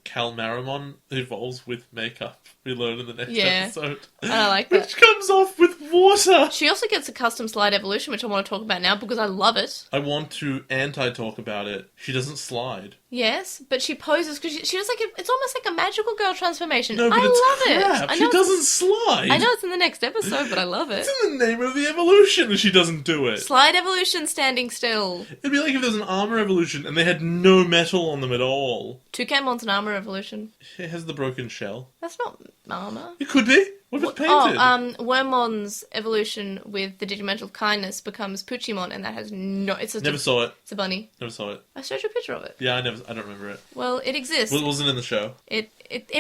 Calmaramon evolves with makeup. We learn in the next episode. I like that. Which comes off with water. She also gets a custom slide evolution, which I want to talk about now because I love it. I want to anti-talk about it. She doesn't slide. Yes, but she poses because she does it's almost like a magical girl transformation. No, but I love crap. it. She doesn't slide. I know it's in the next episode, but I love it. It's in the name of the evolution, and she doesn't do it. Slide evolution, standing still. It'd be like if there was an armor evolution and they had no metal on them at all. Toucanmon's an armor evolution. It has the broken shell. That's not armor. It could be. What if it's painted? Wormmon's evolution with the Digimental Kindness becomes Puchimon, and that has no... Never saw it. It's a bunny. Never saw it. I showed you a picture of it. Yeah, I don't remember it. Well, it exists. Well, it wasn't in the show. It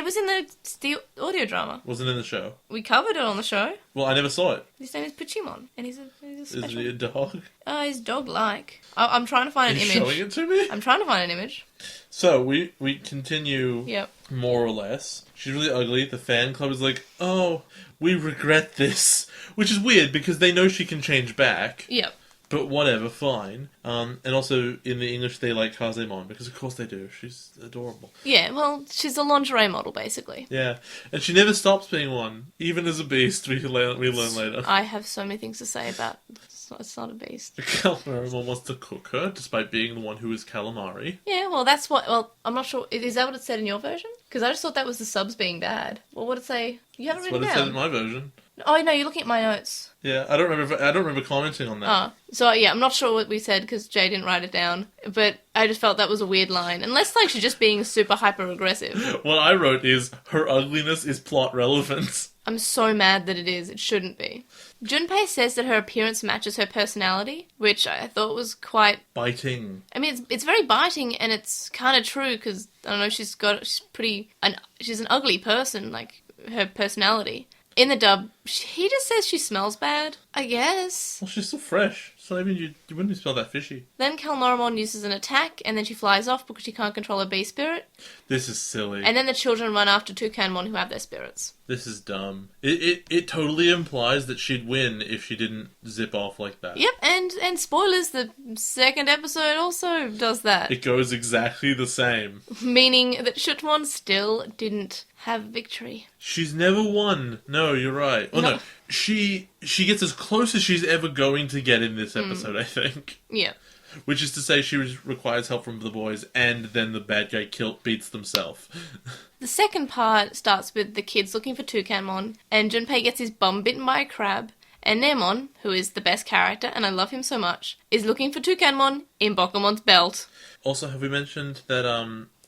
was in the audio drama. Wasn't in the show. We covered it on the show. Well, I never saw it. His name is Puchimon, and he's a special... Is he a dog? He's dog-like. I'm trying to find an image. Showing it to me? I'm trying to find an image. So, we continue, Yep. more or less. She's really ugly. The fan club is like, oh, we regret this. Which is weird, because they know she can change back. Yep. But whatever, fine. And also, in the English, they like Kazemon, because of course they do. She's adorable. Yeah, well, she's a lingerie model, basically. Yeah, and she never stops being one. Even as a beast, we learn later. I have so many things to say about... It's not a beast. Calamari wants to cook her, despite being the one who is calamari. Yeah, well, that's what... Well, I'm not sure... Is that what it said in your version? Because I just thought that was the subs being bad. Well, what did it say? You haven't That's written what it it down. said in my version. Oh, no, you're looking at my notes. Yeah, I don't remember commenting on that. So, yeah, I'm not sure what we said because Jay didn't write it down. But I just felt that was a weird line. Unless, like, she's just being super hyper-aggressive. What I wrote is, her ugliness is plot relevant. I'm so mad that it is. It shouldn't be. Junpei says that her appearance matches her personality, which I thought was quite... Biting. I mean, it's very biting, and it's kind of true, because, I don't know, she's an ugly person, like, her personality. In the dub, he just says she smells bad, I guess. Well, she's still fresh. So, I mean, you wouldn't smell that fishy. Then Calmaramon uses an attack, and then she flies off because she can't control her bee spirit. This is silly. And then the children run after Toucanmon who have their spirits. This is dumb. It totally implies that she'd win if she didn't zip off like that. Yep, and spoilers, the second episode also does that. It goes exactly the same. Meaning that Shutumon still didn't have victory. She's never won. No, you're right. Oh, no. She gets as close as she's ever going to get in this episode, I think. Yeah. Which is to say she requires help from the boys, and then the bad guy beats themselves. The second part starts with the kids looking for Toucanmon, and Junpei gets his bum bitten by a crab, and Nemon, who is the best character, and I love him so much, is looking for Toucanmon in Bokumon's belt. Also, have we mentioned that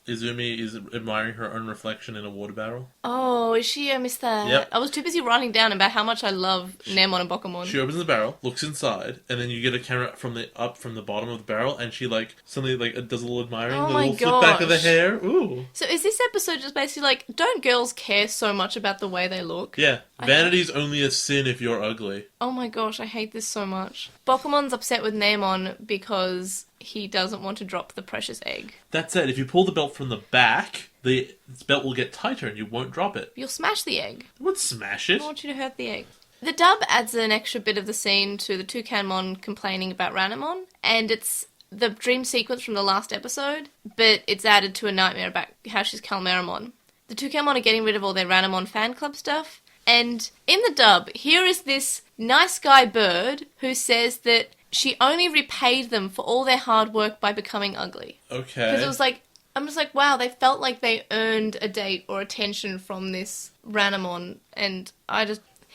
Izumi is admiring her own reflection in a water barrel? Oh, is she? I missed that. Yep. I was too busy writing down about how much I love Nemon and Bokumon. She opens the barrel, looks inside, and then you get a camera from the bottom of the barrel, and she suddenly does a little admiring, Oh the my little flip back of the gosh. hair. Ooh. So is this episode just basically like, don't girls care so much about the way they look? Yeah. Vanity's only a sin if you're ugly. Oh my gosh, I hate this so much. Bokumon's upset with Nemon because he doesn't want to drop the precious egg. That said, if you pull the belt from the back, the belt will get tighter and you won't drop it. You'll smash the egg. I won't smash it. I want you to hurt the egg. The dub adds an extra bit of the scene to the Toucanmon complaining about Ranamon, and it's the dream sequence from the last episode, but it's added to a nightmare about how she's Calmaramon. The Toucanmon are getting rid of all their Ranamon fan club stuff, and in the dub, here is this nice guy bird who says that she only repaid them for all their hard work by becoming ugly. Okay. Because it was like, I'm just like, wow, they felt like they earned a date or attention from this Ranamon, and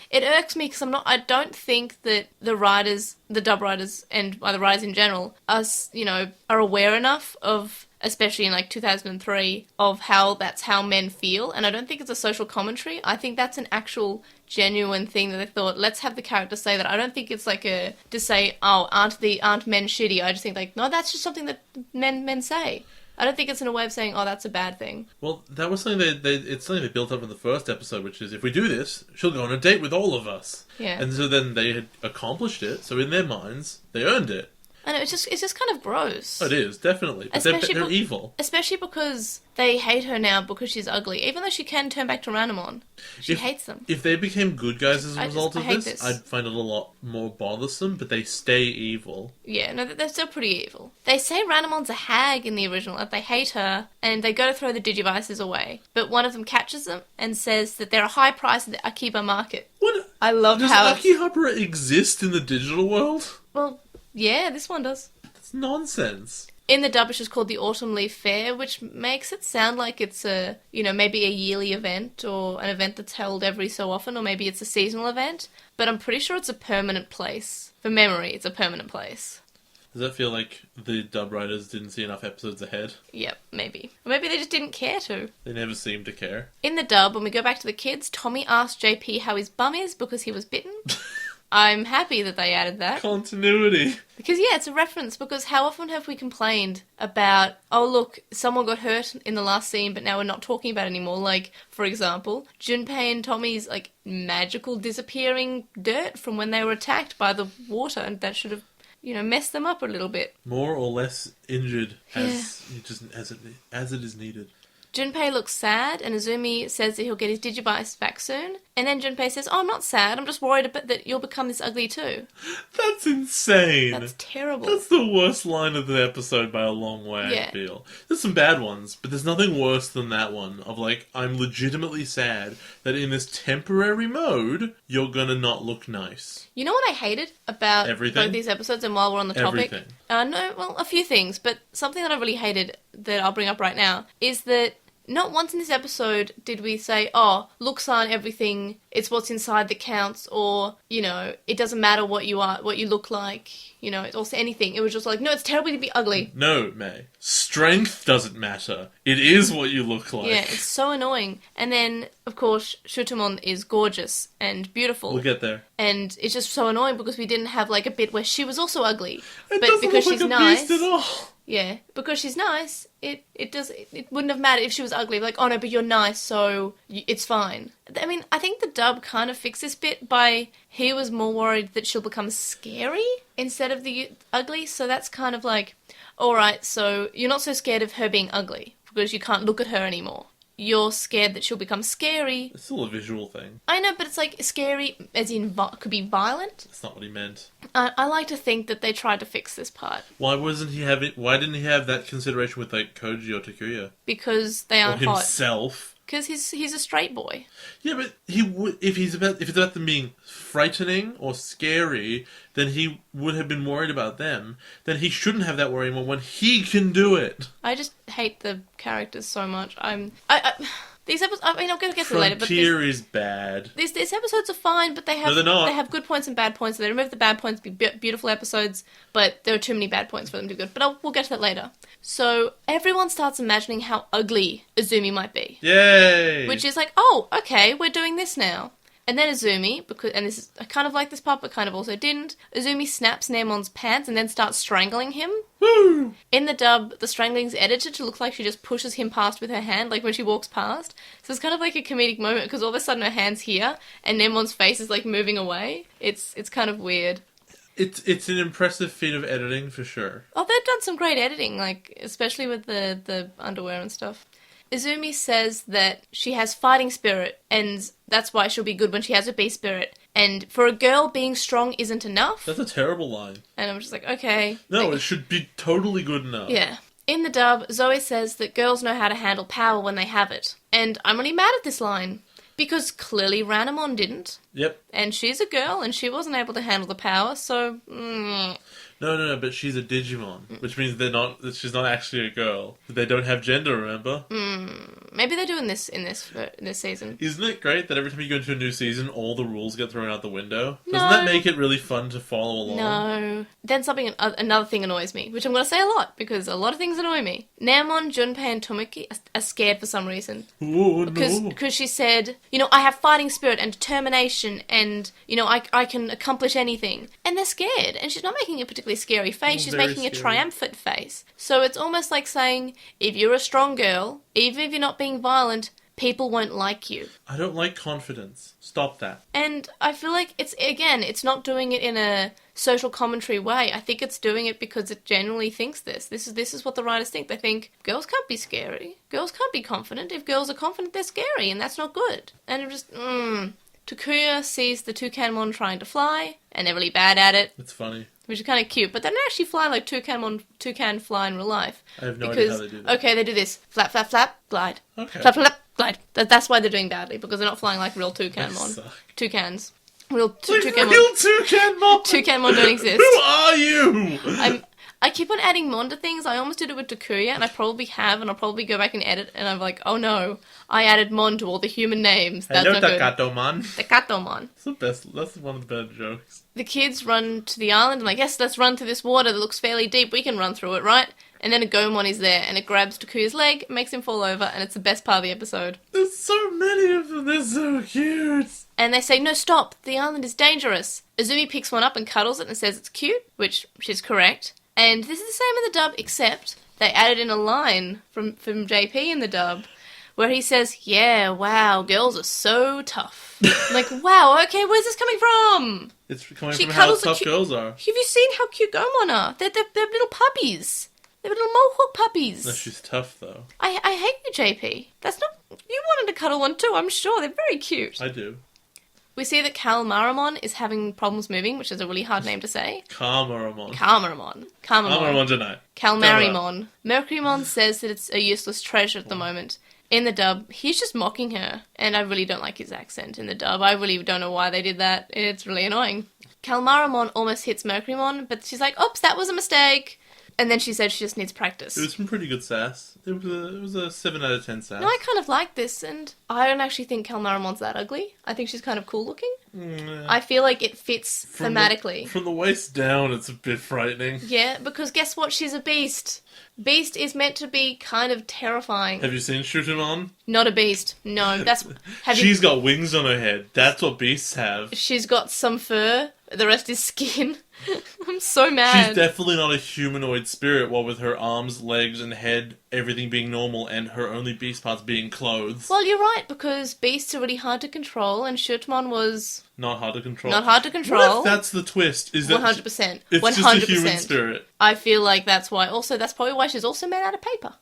it irks me because I don't think that the writers, the dub writers, and the writers in general, are aware enough of, especially in like 2003, of that's how men feel, and I don't think it's a social commentary. I think that's an actual genuine thing that they thought, let's have the character say that. I don't think it's like to say, oh, aren't men shitty? I just think like, no, that's just something that men say. I don't think it's in a way of saying, oh, that's a bad thing. Well, that was something it's something they built up in the first episode, which is, if we do this, she'll go on a date with all of us. Yeah. And so then they had accomplished it, so in their minds, they earned it. And it's just kind of gross. It is, definitely. But they're evil. Especially because they hate her now because she's ugly. Even though she can turn back to Ranamon, she hates them. If they became good guys as a result of hate this, I'd find it a lot more bothersome, but they stay evil. Yeah, no, they're still pretty evil. They say Ranamon's a hag in the original, that they hate her, and they go to throw the Digivices away. But one of them catches them and says that they're a high price at the Akiba market. What? I love Does how... Akihabara exist in the digital world? Well, yeah, this one does. That's nonsense. In the dub, it's just called the Autumn Leaf Fair, which makes it sound like it's maybe a yearly event or an event that's held every so often, or maybe it's a seasonal event. But I'm pretty sure it's a permanent place. For memory, it's a permanent place. Does that feel like the dub writers didn't see enough episodes ahead? Yep, maybe. Or maybe they just didn't care to. They never seemed to care. In the dub, when we go back to the kids, Tommy asked JP how his bum is because he was bitten. I'm happy that they added that. Continuity. Because, yeah, it's a reference, because how often have we complained about, oh, look, someone got hurt in the last scene, but now we're not talking about it anymore. Like, for example, Junpei and Tommy's, like, magical disappearing dirt from when they were attacked by the water, and that should have, messed them up a little bit. More or less injured as it is needed. Junpei looks sad, and Izumi says that he'll get his Digivice back soon. And then Junpei says, oh, I'm not sad, I'm just worried that you'll become this ugly too. That's insane. That's terrible. That's the worst line of the episode by a long way, Yeah. I feel. There's some bad ones, but there's nothing worse than that one of, like, I'm legitimately sad that in this temporary mode, you're gonna not look nice. You know what I hated about Everything? both these episodes, and while we're on the topic? Everything. A few things, but something that I really hated that I'll bring up right now is that not once in this episode did we say, oh, looks aren't everything, it's what's inside that counts, or, it doesn't matter what you look like, it's also anything. It was just like, no, it's terrible to be ugly. No, May. Strength doesn't matter. It is what you look like. Yeah, it's so annoying. And then, of course, Shutumon is gorgeous and beautiful. We'll get there. And it's just so annoying because we didn't have, like, a bit where she was also ugly. It but doesn't because look she's like a nice... beast at all. Yeah, because she's nice, it wouldn't have mattered if she was ugly. Like, oh no, but you're nice, so it's fine. I mean, I think the dub kind of fixed this bit by he was more worried that she'll become scary instead of the ugly, so that's kind of like, alright, so you're not so scared of her being ugly because you can't look at her anymore. You're scared that she'll become scary. It's still a visual thing. I know, but it's like scary as in could be violent. That's not what he meant. I like to think that they tried to fix this part. Why didn't he have that consideration with, like, Koji or Takuya? Because they aren't or hot. himself. Because he's a straight boy. Yeah, but he would if it's about them being frightening or scary, then he would have been worried about them. Then he shouldn't have that worry anymore when he can do it. I just hate the characters so much. These episodes, I mean, I'll get to it later, but Frontier is bad. These episodes are fine, but they have No, they're not. They have good points and bad points. They remove the bad points to be beautiful episodes, but there are too many bad points for them to be good. But we'll get to that later. So everyone starts imagining how ugly Izumi might be. Yay! Which is like, oh, okay, we're doing this now. And then Izumi, I kind of like this part, but kind of also didn't, Izumi snaps Nemon's pants and then starts strangling him. Woo! In the dub, the strangling's edited to look like she just pushes him past with her hand, like when she walks past. So it's kind of like a comedic moment, because all of a sudden her hand's here, and Nemon's face is like moving away. It's kind of weird. It's an impressive feat of editing, for sure. Oh, they've done some great editing, like, especially with the underwear and stuff. Izumi says that she has fighting spirit, and that's why she'll be good when she has a beast spirit. And for a girl, being strong isn't enough. That's a terrible line. And I'm just like, okay. No, it should be totally good enough. Yeah. In the dub, Zoe says that girls know how to handle power when they have it. And I'm really mad at this line. Because clearly Ranamon didn't. Yep. And she's a girl, and she wasn't able to handle the power, so... No, but she's a Digimon, which means she's not actually a girl. They don't have gender, remember? Maybe they're doing this in this season. Isn't it great that every time you go into a new season, all the rules get thrown out the window? No. Doesn't that make it really fun to follow along? No. Then another thing annoys me, which I'm going to say a lot, because a lot of things annoy me. Naomon, Junpei, and Tomoki are scared for some reason. Oh, no. Because she said, I have fighting spirit and determination and, I can accomplish anything. And they're scared. And she's not making a particularly scary face. She's making a triumphant face. So it's almost like saying, if you're a strong girl, even if you're not being violent, people won't like you. I don't like confidence. Stop that. And I feel like it's not doing it in a social commentary way. I think it's doing it because it genuinely thinks this. This is what the writers think. They think girls can't be scary. Girls can't be confident. If girls are confident, they're scary, and that's not good. And it just, Takuya sees the Toucanemon trying to fly, and they're really bad at it. It's funny. Which is kind of cute, but they don't actually fly like toucan fly in real life. I have no idea how they do that. Okay, they do this. Flap, flap, flap, glide. Okay. Flap, flap, glide. That's why they're doing badly, because they're not flying like real toucanemon. Toucans. Real toucanemon. Real Toucanemon! Toucanemon don't exist. Who are you? I keep on adding mon to things. I almost did it with Takuya, and I probably have, and I'll probably go back and edit, and I'm like, oh no, I added mon to all the human names. That's Hello, not good. Takatomon. Takatomon. That's the best. That's one of the better jokes. The kids run to the island, and like, yes, let's run through this water that looks fairly deep. We can run through it, right? And then a Gomon is there, and it grabs Takuya's leg, makes him fall over, and it's the best part of the episode. There's so many of them. They're so cute. And they say, no, stop. The island is dangerous. Azumi picks one up and cuddles it and says it's cute, which she's correct. And this is the same in the dub, except they added in a line from JP in the dub where he says, yeah, wow, girls are so tough. I'm like, wow, okay, where's this coming from? It's coming from how tough girls are. Have you seen how cute Gomon are? They're little puppies. They're little mohawk puppies. No, she's tough, though. I hate you, JP. That's not... You wanted to cuddle one too, I'm sure. They're very cute. I do. We see that Calmaramon is having problems moving, which is a really hard name to say. Calmaramon. Calmaramon tonight. Calmarymon. Mercurymon says that it's a useless treasure at the moment. In the dub, he's just mocking her, and I really don't like his accent in the dub. I really don't know why they did that. It's really annoying. Calmaramon almost hits Mercurymon, but she's like, oops, that was a mistake. And then she said she just needs practice. It was some pretty good sass. It was a 7 out of 10 sass. No, I kind of like this, and I don't actually think Calmaramon's that ugly. I think she's kind of cool looking. I feel like it fits thematically. From the waist down, it's a bit frightening. Yeah, because guess what? She's a beast. Beast is meant to be kind of terrifying. Have you seen Shutumon? Not a beast. No, that's... She's got wings on her head. That's what beasts have. She's got some fur. The rest is skin. I'm so mad. She's definitely not a humanoid spirit, what with her arms, legs, and head, everything being normal, and her only beast parts being clothes. Well, you're right, because beasts are really hard to control, and Shutumon was... Not hard to control. Not hard to control. What if that's the twist? Is that 100%. It's 100%. just a human spirit. I feel like that's why. Also, that's probably why she's also made out of paper.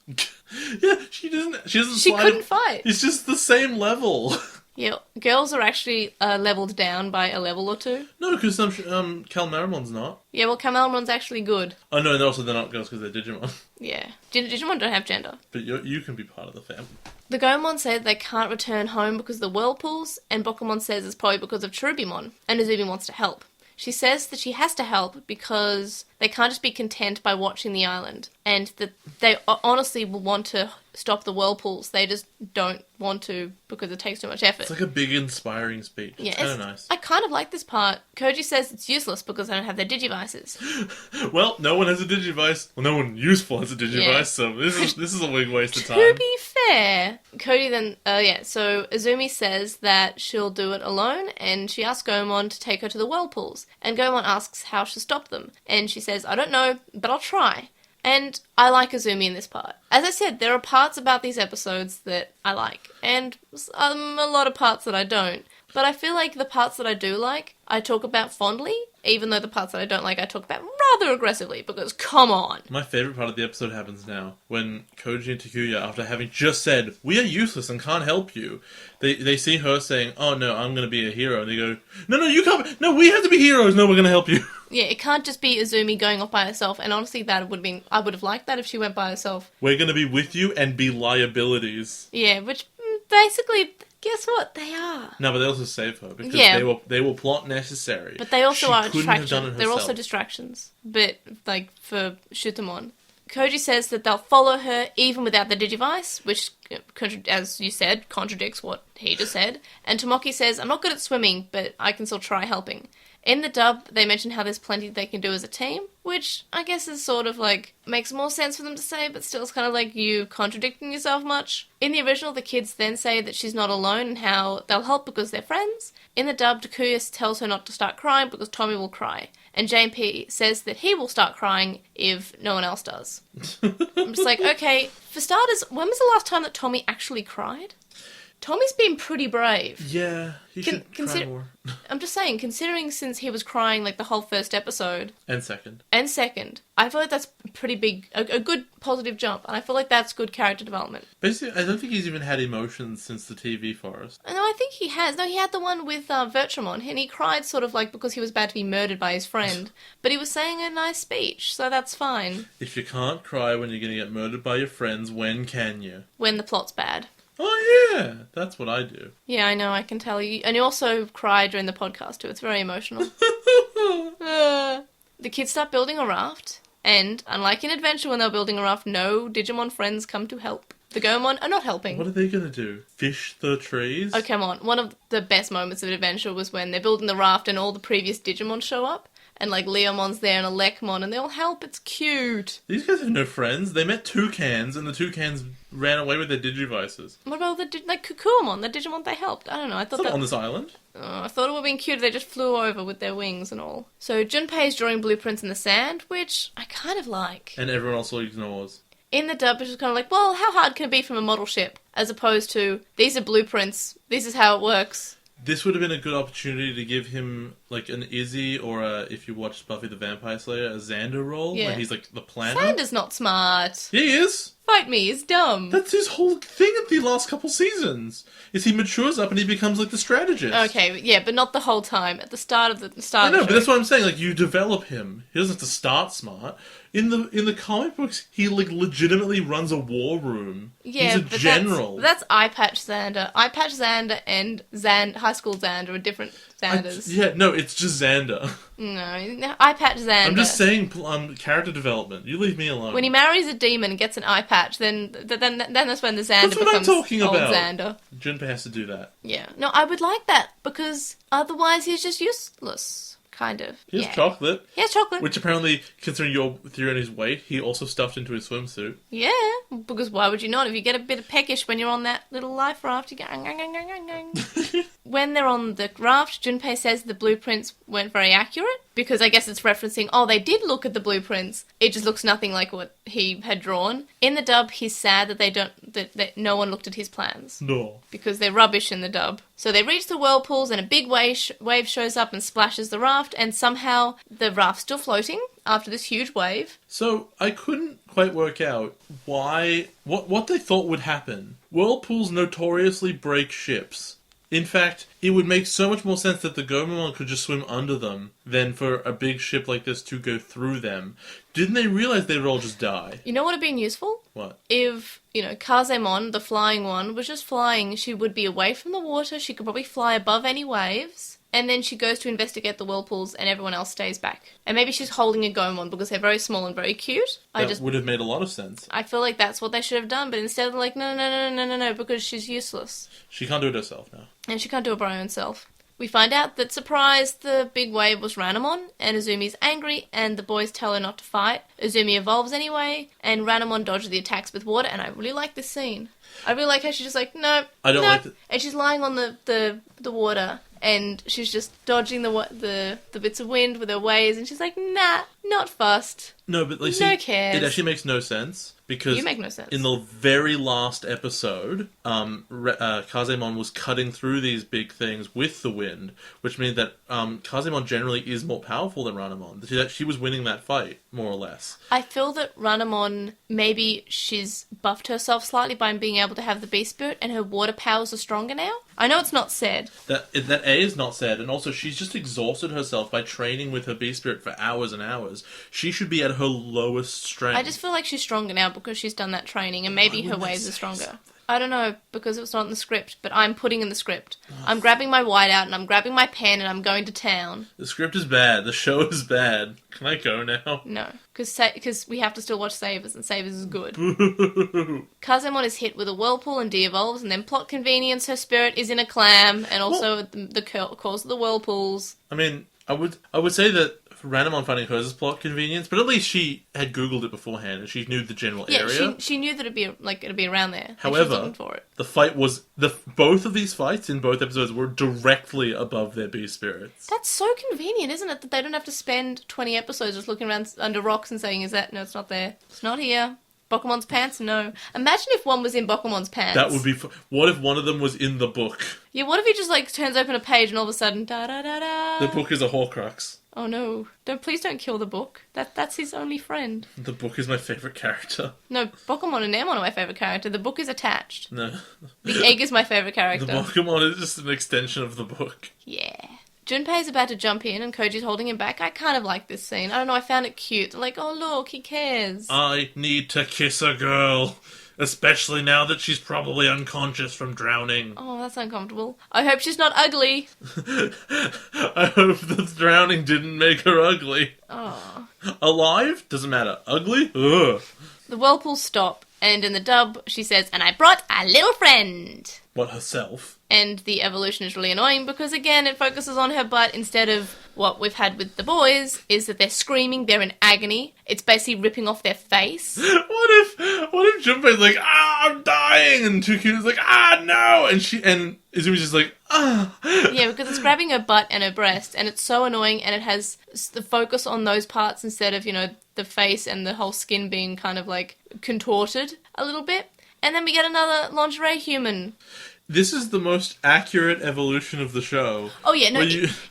Yeah, she doesn't. She couldn't fight. It's just the same level. Yeah, girls are actually leveled down by a level or two. No, because Calmaramon's not. Yeah, well, Calmaramon's actually good. Oh no, and also they're not girls because they're Digimon. Yeah, Digimon don't have gender. But you can be part of the family. The Gomon say they can't return home because of the whirlpools, and Bokumon says it's probably because of Cherubimon, and Azumi wants to help. She says that she has to help because they can't just be content by watching the island, and that they honestly will want to stop the whirlpools. They just don't want to because it takes too much effort. It's like a big inspiring speech. Yeah, it's kind of nice. I kind of like this part. Koji says it's useless because they don't have their Digivices. Well, no one has a Digivice. Well, no one useful has a Digivice, Yeah. So this is a big waste of time. To be fair, Cody then, so Azumi says that she'll do it alone, and she asks Gomon to take her to the whirlpools. And Gomon asks how she'll stop them, and she says, I don't know, but I'll try. And I like Azumi in this part. As I said, there are parts about these episodes that I like, and a lot of parts that I don't. But I feel like the parts that I do like, I talk about fondly, even though the parts that I don't like, I talk about rather aggressively, because come on. My favourite part of the episode happens now, when Koji and Takuya, after having just said, we are useless and can't help you, they see her saying, oh no, I'm going to be a hero, and they go, no, you can't, no, we have to be heroes, no, we're going to help you. Yeah, it can't just be Azumi going off by herself, and honestly, that would have been, I would have liked that if she went by herself. We're going to be with you and be liabilities. Yeah, which basically Guess what? They are. No, but they also save her because Yeah. they were plot necessary. But they also She are couldn't have done distractions. it They're also herself. distractions. But, like, for Shutumon. Koji says that they'll follow her even without the Digivice, which, as you said, contradicts what he just said. And Tomoki says, I'm not good at swimming, but I can still try helping. In the dub, they mention how there's plenty they can do as a team, which I guess is sort of like, makes more sense for them to say, but still it's kind of like you contradicting yourself much. In the original, the kids then say that she's not alone and how they'll help because they're friends. In the dub, Takuya tells her not to start crying because Tommy will cry. And JP says that he will start crying if no one else does. I'm just like, okay, for starters, when was the last time that Tommy actually cried? Tommy's been pretty brave. Yeah, he should try more. I'm just saying, considering since he was crying like the whole first episode. And second, I feel like that's pretty big, a good positive jump, and I feel like that's good character development. basically, I don't think he's even had emotions since the TV Forest. No, I think he has. No, he had the one with Virtuemon, and he cried sort of like because he was about to be murdered by his friend, but he was saying a nice speech, so that's fine. If you can't cry when you're going to get murdered by your friends, when can you? When the plot's bad. Oh yeah, that's what I do. Yeah, I know, I can tell you. And you also cry during the podcast too, it's very emotional. The kids start building a raft, and unlike in Adventure when they're building a raft, no Digimon friends come to help. The Gomon are not helping. What are they going to do? Fish the trees? Oh, come on. One of the best moments of Adventure was when they're building the raft and all the previous Digimon show up. And, like, Leomon's there and Elecmon, and they all help. It's cute. These guys have no friends. They met toucans, and the toucans ran away with their Digivices. What about Kukuamon, the Digimon they helped? I don't know. I thought It's not on this island. I thought it would have been cute if they just flew over with their wings and all. So Junpei's drawing blueprints in the sand, which I kind of like. And everyone else ignores. In the dub, it's just kind of like, well, how hard can it be from a model ship? As opposed to, these are blueprints, this is how it works. This would have been a good opportunity to give him, like, an Izzy or, if you watched Buffy the Vampire Slayer, a Xander role, Yeah. where he's, like, the planner. Xander's not smart. He is! Fight me, he's dumb. That's his whole thing at the last couple seasons, is he matures up and he becomes, like, the strategist. Okay, yeah, but not the whole time. At the start of the I know, show. but that's what I'm saying, like, you develop him. He doesn't have to start smart. In the comic books, he, like, legitimately runs a war room. Yeah, he's a but general. That's Eye Patch Xander. Eye Patch Xander and High School Xander are different Xanders. Yeah, no, it's just Xander. No, Eye Patch Xander. I'm just saying, character development. You leave me alone. When he marries a demon and gets an eye patch, then that's when the Xander That's what I'm becomes talking old about. Xander. Junpei has to do that. Yeah. No, I would like that, because otherwise he's just useless. Kind of. He has yeah. chocolate. He has chocolate. Which apparently, considering your theory on his weight, he also stuffed into his swimsuit. Yeah, because why would you not? If you get a bit of peckish when you're on that little life raft, you go... "Ang, ang, ang, ang, ang, ang." When they're on the raft, Junpei says the blueprints weren't very accurate, because I guess it's referencing, oh, they did look at the blueprints, it just looks nothing like what he had drawn. In the dub, he's sad that that no one looked at his plans. No. Because they're rubbish in the dub. So they reach the whirlpools and a big wave shows up and splashes the raft, and somehow the raft's still floating after this huge wave. So, I couldn't quite work out what they thought would happen. Whirlpools notoriously break ships. In fact, it would make so much more sense that the Gomamon could just swim under them than for a big ship like this to go through them. Didn't they realize they would all just die? You know what would have been useful? What? If, Kazemon, the flying one, was just flying, she would be away from the water, she could probably fly above any waves, and then she goes to investigate the whirlpools and everyone else stays back. And maybe she's holding a Gomon because they're very small and very cute. That would have made a lot of sense. I feel like that's what they should have done, but instead they're like, no, because she's useless. She can't do it herself now. And she can't do it by her own self. We find out that, surprise, the big wave was Ranamon, and Izumi's angry, and the boys tell her not to fight. Izumi evolves anyway, and Ranamon dodges the attacks with water, and I really like this scene. I really like how she's just like, no, I don't like it. And she's lying on the water, and she's just dodging the bits of wind with her waves, and she's like, nah, not fussed. No, but like, No cares. It actually makes no sense. Because You make no sense. in the very last episode, Kazemon was cutting through these big things with the wind, which means that Kazemon generally is more powerful than Ranamon. She was winning that fight, more or less. I feel that Ranamon, maybe she's buffed herself slightly by being able to have the Beast Spirit, and her water powers are stronger now. I know it's not said. That A is not said, and also she's just exhausted herself by training with her Beast Spirit for hours and hours. She should be at her lowest strength. I just feel like she's stronger now because she's done that training, and maybe her waves are stronger. I don't know, because it was not in the script, but I'm putting in the script. I'm grabbing my whiteout and I'm grabbing my pen and I'm going to town. The script is bad. The show is bad. Can I go now? No, because we have to still watch Savers, and Savers is good. Kazemon is hit with a whirlpool and de-evolves, and then plot convenience, her spirit is in a clam, and also the cause of the whirlpools. I mean, I would say that Randomon finding hers is plot convenience, but at least she had Googled it beforehand and she knew the general area. She knew that it'd be around there. However, she was looking for it. The fight was both of these fights in both episodes were directly above their beast spirits. That's so convenient, isn't it? That they don't have to spend 20 episodes just looking around under rocks and saying, no, it's not there. It's not here. Bokumon's pants? No. Imagine if one was in Bokumon's pants. That would be... What if one of them was in the book? Yeah, what if he just, turns open a page and all of a sudden, da-da-da-da... The book is a Horcrux. Oh no. Please don't kill the book. That's his only friend. The book is my favourite character. No, Bokumon and Namon are my favourite character. The book is attached. No. The egg is my favourite character. The Pokemon is just an extension of the book. Yeah. Junpei's about to jump in and Koji's holding him back. I kind of like this scene. I don't know, I found it cute. Like, oh look, he cares. I need to kiss a girl. Especially now that she's probably unconscious from drowning. Oh, that's uncomfortable. I hope she's not ugly. I hope the drowning didn't make her ugly. Oh. Alive? Doesn't matter. Ugly? Ugh. The whirlpools stop, and in the dub, she says, "And I brought a little friend." What, herself? And the evolution is really annoying because, again, it focuses on her butt instead of what we've had with the boys, is that they're screaming, they're in agony. It's basically ripping off their face. What if Junpei's like, I'm dying, and Tukinu's like, no, and Izumi's just like, Yeah, because it's grabbing her butt and her breast, and it's so annoying, and it has the focus on those parts instead of, the face and the whole skin being kind of, contorted a little bit. And then we get another lingerie human. This is the most accurate evolution of the show. Oh yeah, no,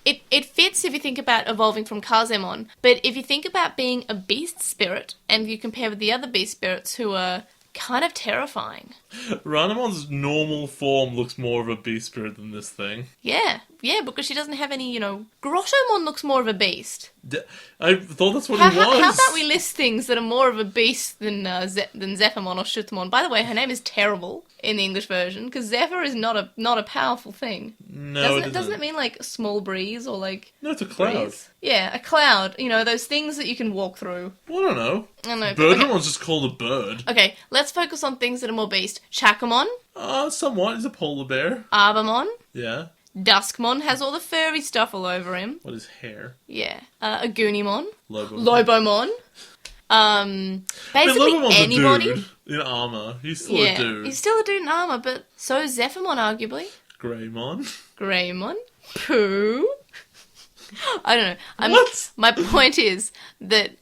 it fits if you think about evolving from Kazemon. But if you think about being a beast spirit, and you compare with the other beast spirits who are kind of terrifying. Ranamon's normal form looks more of a beast spirit than this thing. Yeah, because she doesn't have any, Grottomon looks more of a beast. I thought that's what he was. How about we list things that are more of a beast than Zephyrmon or Shutumon? By the way, her name is terrible in the English version, because Zephyr is not a powerful thing. No, doesn't it mean, small breeze, or, No, it's a cloud. breeze? Yeah, a cloud. Those things that you can walk through. Well, I don't know. I don't know. Birdamon's just called a bird. Okay, let's focus on things that are more beast. Chakamon. Somewhat. He's a polar bear. Arbamon. Yeah. Duskmon has all the furry stuff all over him. What is hair? Yeah. Agunimon. Lobomon. Basically Lobomon's anybody. A dude in armor. He's still a dude. He's still a dude in armor, but so is Zephyrmon, arguably. Greymon. Pooh. I don't know. What? My point is that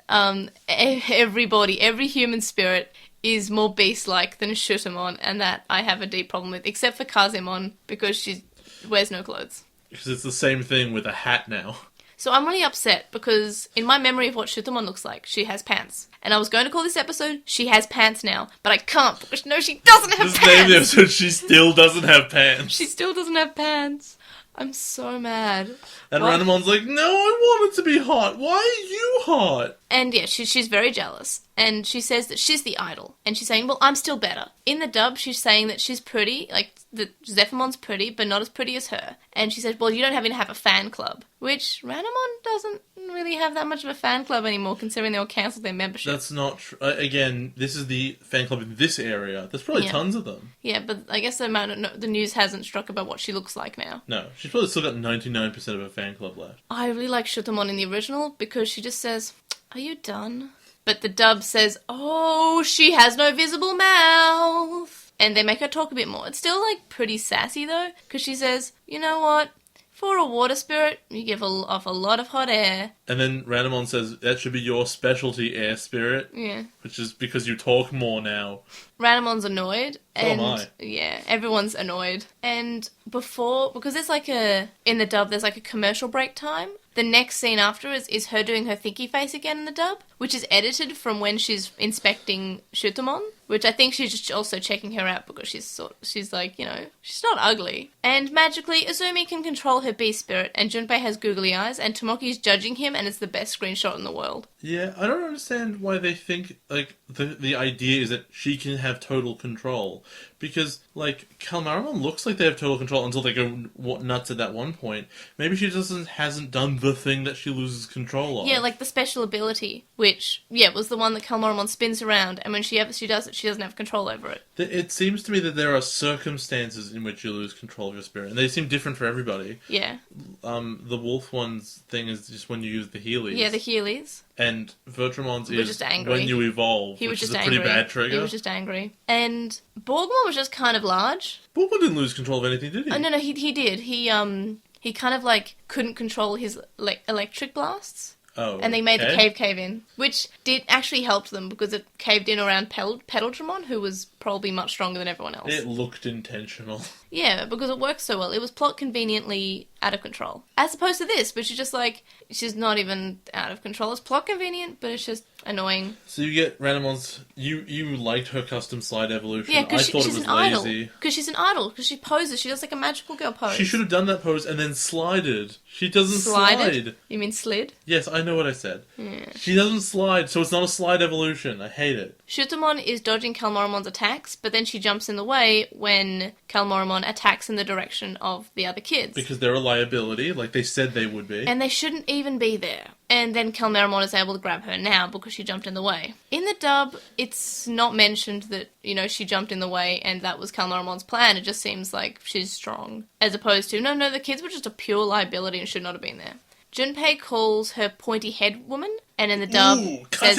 every human spirit is more beast-like than Shutumon, and that I have a deep problem with, except for Kazemon, because she wears no clothes. Because it's the same thing with a hat now. So I'm really upset, because in my memory of what Shutumon looks like, she has pants. And I was going to call this episode, She Has Pants Now, but I can't, because no, she doesn't have Just pants! name the episode, She Still Doesn't Have Pants. She still doesn't have pants. I'm so mad. And Ranamon's like, no, I want it to be hot. Why are you hot? And yeah, she's very jealous. And she says that she's the idol. And she's saying, well, I'm still better. In the dub, she's saying that she's pretty, that Zephyrmon's pretty, but not as pretty as her. And she says, well, you don't even have a fan club. Which Ranamon doesn't really have that much of a fan club anymore, considering they all cancelled their membership. That's not true. Again, this is the fan club in this area. There's probably tons of them. Yeah, but I guess the news hasn't struck about what she looks like now. No, she's probably still got 99% of her fan club left. I really like Shutumon in the original, because she just says, are you done? But the dub says, oh, she has no visible mouth. And they make her talk a bit more. It's still, pretty sassy, though, because she says, you know what? For a water spirit, you give off a lot of hot air. And then Ranamon says, that should be your specialty, air spirit. Yeah. Which is because you talk more now. Ranamon's annoyed. So am I. Yeah, everyone's annoyed. And because there's in the dub, there's a commercial break time. The next scene after is her doing her thinky face again in the dub, which is edited from when she's inspecting Shutumon. which I think she's just also checking her out because she's like, you know, she's not ugly. And magically, Izumi can control her beast spirit, and Junpei has googly eyes, and Tomoki's judging him, and it's the best screenshot in the world. Yeah, I don't understand why they think, like, the idea is that she can have total control. Because, like, Calmaramon looks like they have total control until they go nuts at that one point. Maybe she hasn't done the thing that she loses control of. Yeah, like the special ability, which, was the one that Calmaramon spins around, and when she does it, she doesn't have control over it. It seems to me that there are circumstances in which you lose control of your spirit, and they seem different for everybody. Yeah. The Wolf one's thing is just when you use the Heelys. Yeah, the Heelys. And Vertramon's was is just angry. when you evolve, He was which just is a angry. pretty bad trigger. He was just angry. And Borgmon was just kind of large. Borgmon didn't lose control of anything, did he? Oh, no, he did. He kind of, like, couldn't control his electric blasts. Oh, and they made the okay. cave in, which did actually help them because it caved in around Petaltramon, who was probably much stronger than everyone else. It looked intentional. Yeah, because it worked so well. It was plot conveniently out of control. As opposed to this, which is just like, she's not even out of control. It's plot convenient, but it's just annoying. So you get Ranamon's... You liked her custom slide evolution. Yeah, because thought she's it was an idol. lazy. Because she's an idol. Because she poses. She does like a magical girl pose. She should have done that pose and then slided. She doesn't Slided? slide. You mean slid? Yes, I know what I said. Yeah. She doesn't slide, so it's not a slide evolution. I hate it. Shutumon is dodging Calmaramon's attacks, but then she jumps in the way when Calmaramon attacks in the direction of the other kids. Because they're a liability, like they said they would be. And they shouldn't even be there. And then Calmaramon is able to grab her now because she jumped in the way. In the dub, it's not mentioned that, you know, she jumped in the way and that was Calmaramon's plan. It just seems like she's strong. As opposed to, no, the kids were just a pure liability and should not have been there. Junpei calls her pointy head woman, and in the dub, says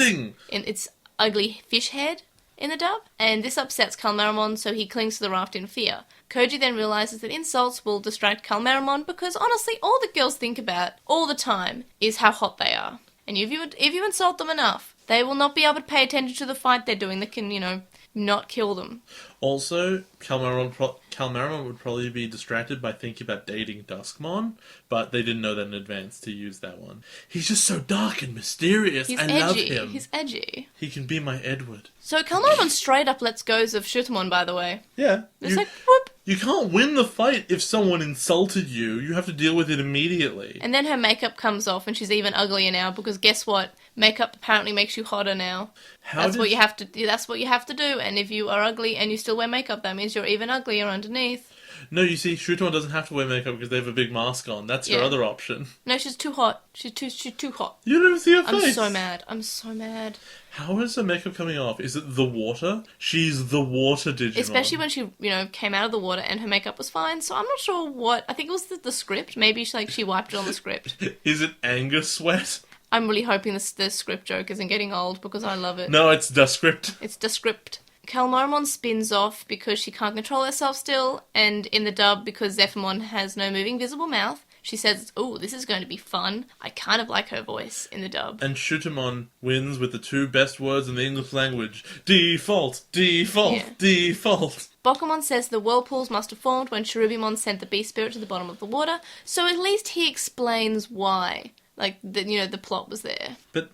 it's ugly fish head in the dub, and this upsets Calmaramon, so he clings to the raft in fear. Koji then realizes that insults will distract Calmaramon because honestly, all the girls think about all the time is how hot they are. And if you insult them enough, they will not be able to pay attention to the fight they're doing that can, you know, not kill them. Also, Calmaramon would probably be distracted by thinking about dating Duskmon, but they didn't know that in advance to use that one. He's just so dark and mysterious. He's I edgy. love him. He's edgy. He can be my Edward. So Calmaramon straight up lets go of Shutumon, by the way. Yeah. It's like, whoop. You can't win the fight if someone insulted you. You have to deal with it immediately. And then her makeup comes off and she's even uglier now because guess what? Makeup apparently makes you hotter now. That's what you have to do. And if you are ugly and you still wear makeup, that means you're even uglier underneath. No, you see, Shutumon doesn't have to wear makeup because they have a big mask on. That's your other option. No, she's too hot. She's too hot. You don't see her face. I'm so mad. How is her makeup coming off? Is it the water? She's the water Digimon. Especially when she, you know, came out of the water and her makeup was fine. So I'm not sure what. I think it was the script. Maybe she wiped it on the script. Is it anger sweat? I'm really hoping the script joke isn't getting old because I love it. No, it's the script. It's the script. Calmaramon spins off because she can't control herself still, and in the dub, because Zephymon has no moving visible mouth, she says, "Oh, this is going to be fun." I kind of like her voice in the dub. And Shutumon wins with the two best words in the English language. Default, default, default. Bokumon says the whirlpools must have formed when Cherubimon sent the beast spirit to the bottom of the water, so at least he explains why. Like, the plot was there. But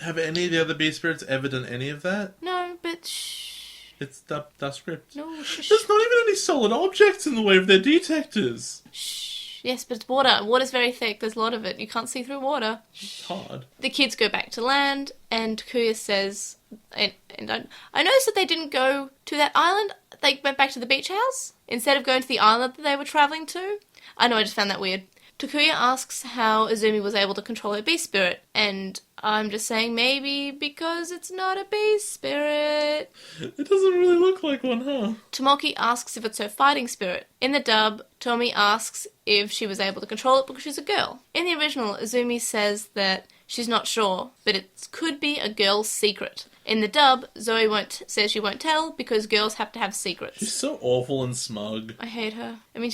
have any of the other beast spirits ever done any of that? No, but shh. It's the script. No, shh. There's not even any solid objects in the way of their detectors. Shh. Yes, but it's water. Water's very thick. There's a lot of it. You can't see through water. It's hard. The kids go back to land, and Takuya says... And I noticed that they didn't go to that island. They went back to the beach house instead of going to the island that they were travelling to. I know, I just found that weird. Takuya asks how Izumi was able to control her beast spirit, and I'm just saying maybe because it's not a beast spirit. It doesn't really look like one, huh? Tomoki asks if it's her fighting spirit. In the dub, Tomi asks if she was able to control it because she's a girl. In the original, Izumi says that she's not sure, but it could be a girl's secret. In the dub, Zoe says she won't tell because girls have to have secrets. She's so awful and smug. I hate her. I mean,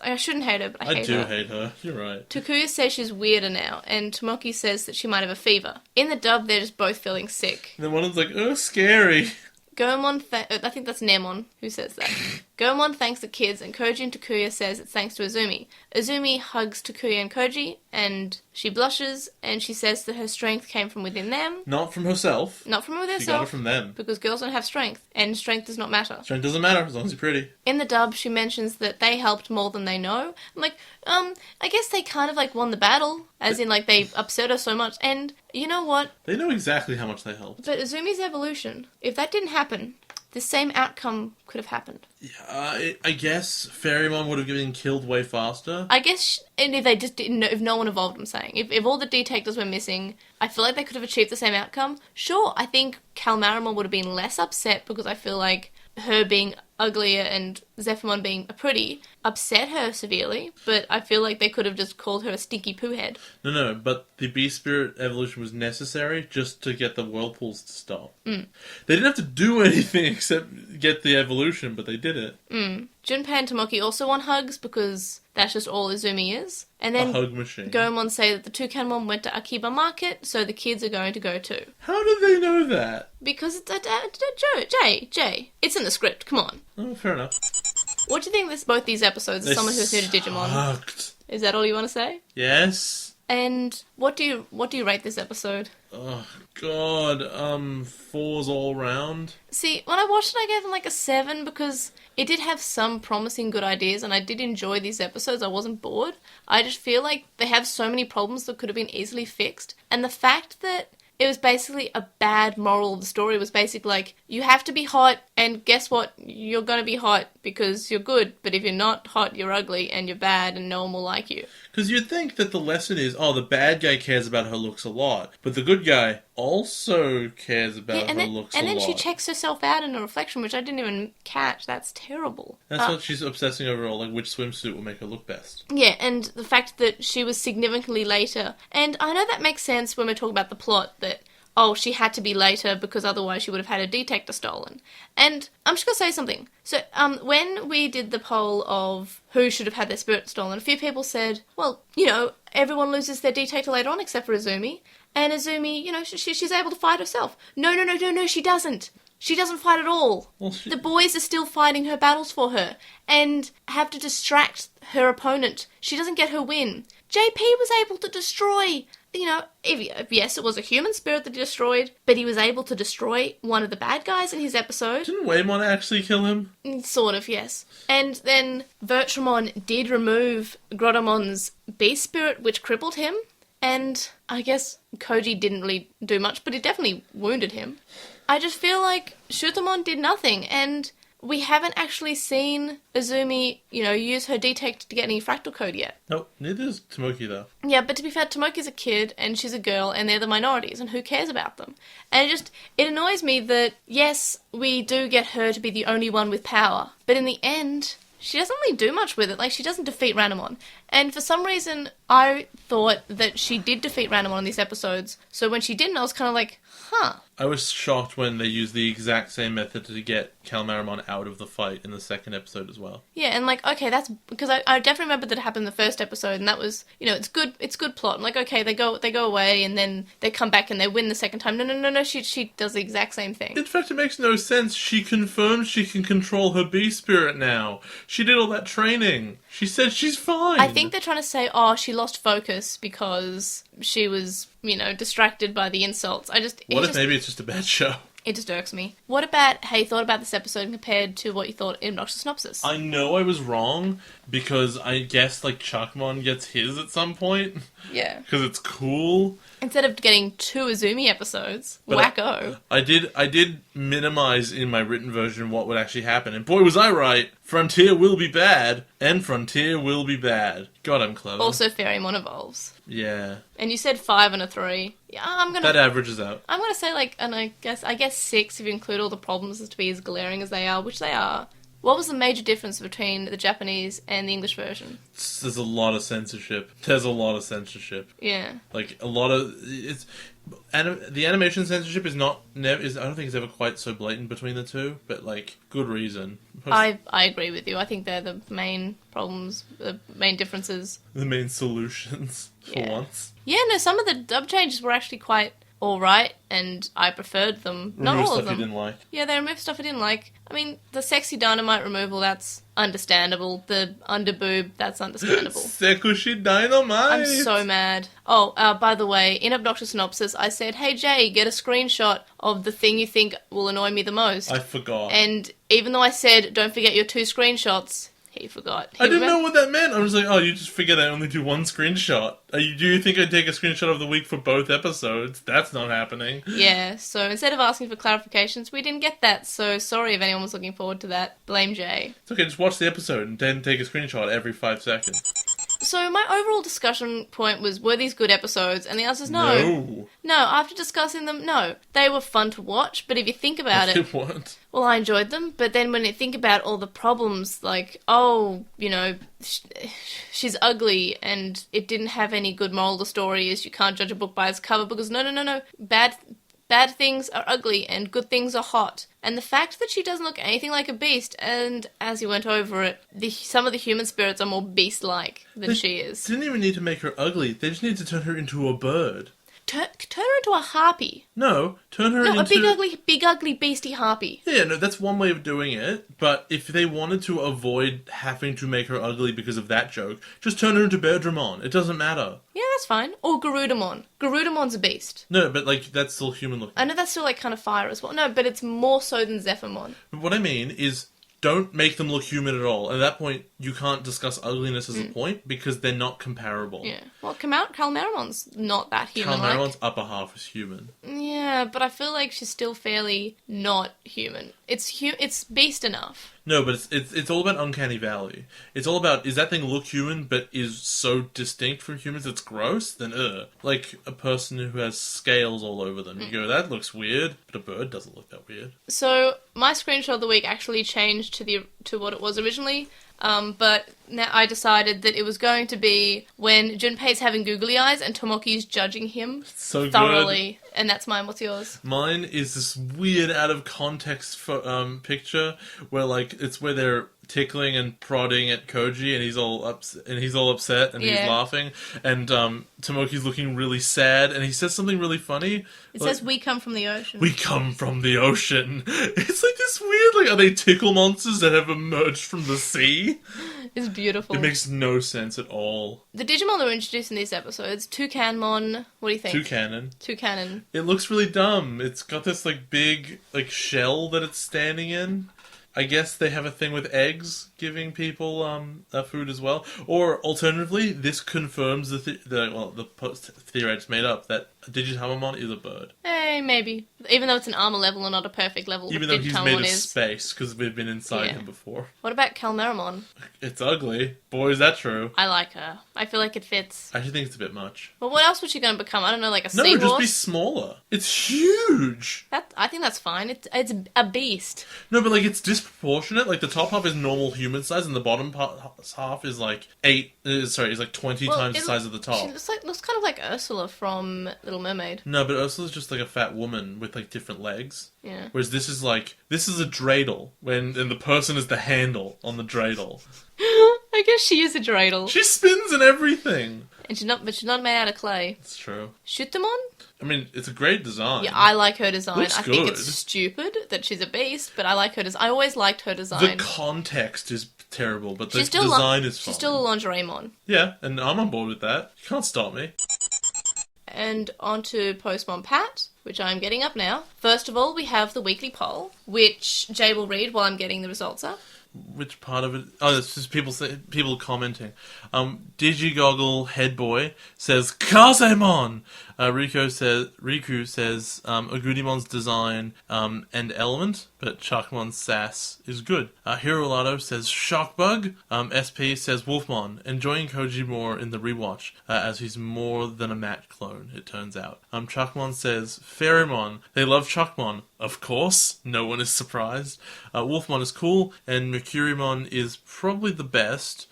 I shouldn't hate her, but I hate her. I do hate her. You're right. Takuya says she's weirder now, and Tomoki says that she might have a fever. In the dub, they're just both feeling sick. And then one of them's like, oh, scary. Goemon, I think that's Nemon who says that. Gomon thanks the kids, and Koji and Takuya says it's thanks to Azumi. Azumi hugs Takuya and Koji, and she blushes, and she says that her strength came from within them. Not from herself. Not from within herself. She got it from them. Because girls don't have strength, and strength does not matter. Strength doesn't matter, as long as you're pretty. In the dub, she mentions that they helped more than they know. I'm like, I guess they kind of, like, won the battle, as in, like, they upset her so much, and you know what? They know exactly how much they helped. But Azumi's evolution, if that didn't happen, the same outcome could have happened. Yeah, I guess Fairymon would have been killed way faster. I guess, and if they just didn't know, if no one evolved, I'm saying. If all the detectors were missing, I feel like they could have achieved the same outcome. Sure, I think Calmaramon would have been less upset because I feel like her being uglier and Zephyrmon being pretty upset her severely, but I feel like they could have just called her a stinky poo head. No, but the Beast Spirit evolution was necessary just to get the whirlpools to stop. They didn't have to do anything except get the evolution, but they did it. Junpei and Tomoki also want hugs because that's just all Izumi is. And then A hug machine. Gomon say that the Toucanemon went to Akiba Market, so the kids are going to go too. How did they know that? Because it's Jay. It's in the script, come on. Oh, fair enough. What do you think both these episodes as someone who's new to Digimon? Sucked. Is that all you want to say? Yes. And what do you rate this episode? Oh, God. 4s all round. See, when I watched it, I gave them like a 7 because it did have some promising good ideas and I did enjoy these episodes. I wasn't bored. I just feel like they have so many problems that could have been easily fixed. And the fact that it was basically a bad moral of the story was basically like, you have to be hot, and guess what? You're gonna be hot because you're good, but if you're not hot, you're ugly, and you're bad, and no one will like you. Because you'd think that the lesson is, the bad guy cares about her looks a lot, but the good guy also cares about her looks a lot. And then she checks herself out in a reflection, which I didn't even catch. That's terrible. That's what she's obsessing over, like which swimsuit will make her look best. Yeah, and the fact that she was significantly later. And I know that makes sense when we talk about the plot, that she had to be later because otherwise she would have had her detector stolen. And I'm just going to say something. So, when we did the poll of who should have had their spirit stolen, a few people said, well, everyone loses their detector later on except for Izumi. And Izumi, she's able to fight herself. No, she doesn't. She doesn't fight at all. Well, The boys are still fighting her battles for her and have to distract her opponent. She doesn't get her win. JP was able to destroy, yes, it was a human spirit that he destroyed, but he was able to destroy one of the bad guys in his episode. Didn't Waymon actually kill him? Sort of, yes. And then Virtuamon did remove Grottomon's beast spirit, which crippled him. And I guess Koji didn't really do much, but it definitely wounded him. I just feel like Shutumon did nothing, and we haven't actually seen Izumi, use her detect to get any fractal code yet. Nope, neither is Tomoki, though. Yeah, but to be fair, Tomoki's a kid, and she's a girl, and they're the minorities, and who cares about them? And it annoys me that, yes, we do get her to be the only one with power, but in the end, she doesn't really do much with it. Like, she doesn't defeat Ranamon. And for some reason, I thought that she did defeat Ranamon in these episodes, so when she didn't, I was kind of like, huh. I was shocked when they used the exact same method to get Calmaramon out of the fight in the second episode as well. Yeah, and okay, that's because I definitely remember that it happened in the first episode, and that was, it's good plot. I'm like, okay, they go away, and then they come back and they win the second time. No, she does the exact same thing. In fact, it makes no sense. She confirms she can control her beast spirit now. She did all that training. She said she's fine. I think they're trying to say, she lost focus because she was, distracted by the insults. What if maybe it's just a bad show? It just irks me. What about how you thought about this episode compared to what you thought in Obnoxious Synopsis? I know I was wrong, because I guess, Chuckmon gets his at some point. Yeah. Because it's cool. Instead of getting 2 Izumi episodes. But wacko. I did minimize in my written version what would actually happen, and boy was I right! Frontier will be bad, and Frontier will be bad. God, I'm clever. Also, Fairymon evolves. Yeah. And you said 5 and a 3. Yeah, that averages out. I'm gonna say and I guess 6 if you include all the problems as to be as glaring as they are, which they are. What was the major difference between the Japanese and the English version? There's a lot of censorship. Yeah. A lot of the animation censorship is I don't think it's ever quite so blatant between the two, but good reason. I agree with you. I think they're the main problems, the main differences. The main solutions for once. Yeah, no, some of the dub changes were actually quite all right, and I preferred them. Not Remove all of stuff you them. didn't like. Yeah, they removed stuff I didn't like. I mean, the sexy dynamite removal, that's understandable. The underboob, that's understandable. Sekushi Dynamite! I'm so mad. Oh, by the way, in Obnoxious Synopsis, I said, hey Jay, get a screenshot of the thing you think will annoy me the most. I forgot. And even though I said, don't forget your 2 screenshots, he forgot. I didn't know what that meant. I was like, oh, you just figured I only do 1 screenshot. Do you think I'd take a screenshot of the week for both episodes? That's not happening. Yeah, so instead of asking for clarifications, we didn't get that. So sorry if anyone was looking forward to that. Blame Jay. It's okay, just watch the episode and then take a screenshot every 5 seconds. So my overall discussion point was, were these good episodes? And the answer is no. No, after discussing them, no. They were fun to watch, but if you think about it... They weren't. Well, I enjoyed them, but then when you think about all the problems, like, oh, you know, she's ugly, and it didn't have any good moral to the story, is you can't judge a book by its cover, because no. Bad things are ugly and good things are hot. And the fact that she doesn't look anything like a beast, and as you went over it, some of the human spirits are more beast-like than she is. They didn't even need to make her ugly. They just need to turn her into a bird. Turn her into a harpy. No, turn her into... No, a big ugly beastie harpy. Yeah, no, that's one way of doing it. But if they wanted to avoid having to make her ugly because of that joke, just turn her into Digimon. It doesn't matter. Yeah, that's fine. Or Garudamon. Garudamon's a beast. No, but, like, that's still human looking. I know that's still, like, kind of fire as well. No, but it's more so than Zephyrmon. But what I mean is, don't make them look human at all. At that point, you can't discuss ugliness as a point because they're not comparable. Yeah. Well, Calmaramon's not that human-like. Calmaramon's upper half is human. Yeah, but I feel like she's still fairly not human. It's beast enough. No, but it's all about Uncanny Valley. It's all about, is that thing look human but is so distinct from humans it's gross? Then like a person who has scales all over them. You go, that looks weird, but a bird doesn't look that weird. So my screenshot of the week actually changed to what it was originally. But now I decided that it was going to be when Junpei's having googly eyes and Tomoki's judging him So thoroughly. Good. And that's mine. What's yours? Mine is this weird out of context picture where it's where they're tickling and prodding at Koji and he's all upset and he's laughing and Tomoki's looking really sad and he says something really funny. It says, "We come from the ocean." We come from the ocean. It's like this weird, are they tickle monsters that have emerged from the sea? It's beautiful. It makes no sense at all. The Digimon that were introduced in these episodes, Toucanemon, what do you think? Toucanon. It looks really dumb. It's got this big shell that it's standing in. I guess they have a thing with eggs giving people food as well. Or alternatively, this confirms the post theory I just made up that Digitamamon is a bird. Hey, maybe. Even though it's an armor level and not a perfect level. Even though he's made of space, because we've been inside him before. What about Calmaramon? It's ugly. Boy, is that true. I like her. I feel like it fits. I actually think it's a bit much. Well, what else was she going to become? I don't know, like a seahorse? No, just be smaller. It's huge. I think that's fine. It's a beast. No, but it's disproportionate. The top half is normal human size, and the bottom half is 20 times the size of the top. She looks kind of like Ursula from Little Mermaid. No, but Ursula's just a fat woman with different legs. Yeah. Whereas this is a dreidel, and the person is the handle on the dreidel. I guess she is a dreidel. She spins and everything. And she's not made out of clay. It's true. Shutumon? I mean, it's a great design. Yeah, I like her design. Looks I think it's stupid that she's a beast, but I like her design. I always liked her design. The context is terrible, but the design is fun. She's still a lingerie-mon. Yeah, and I'm on board with that. You can't stop me. And on to Postmon Pat, which I'm getting up now. First of all, we have the weekly poll, which Jay will read while I'm getting the results up. Which part of it? Oh, it's just people commenting. Digigoggle Headboy says Kazemon. Riku says Agudimon's design and element, but Chuckmon's sass is good. Hirolato says Shockbug. SP says Wolfmon, enjoying Koji more in the rewatch as he's more than a Matt clone. It turns out. Chuckmon says Fairymon. They love Chuckmon, of course. No one is surprised. Wolfmon is cool, and Mercurymon is probably the best.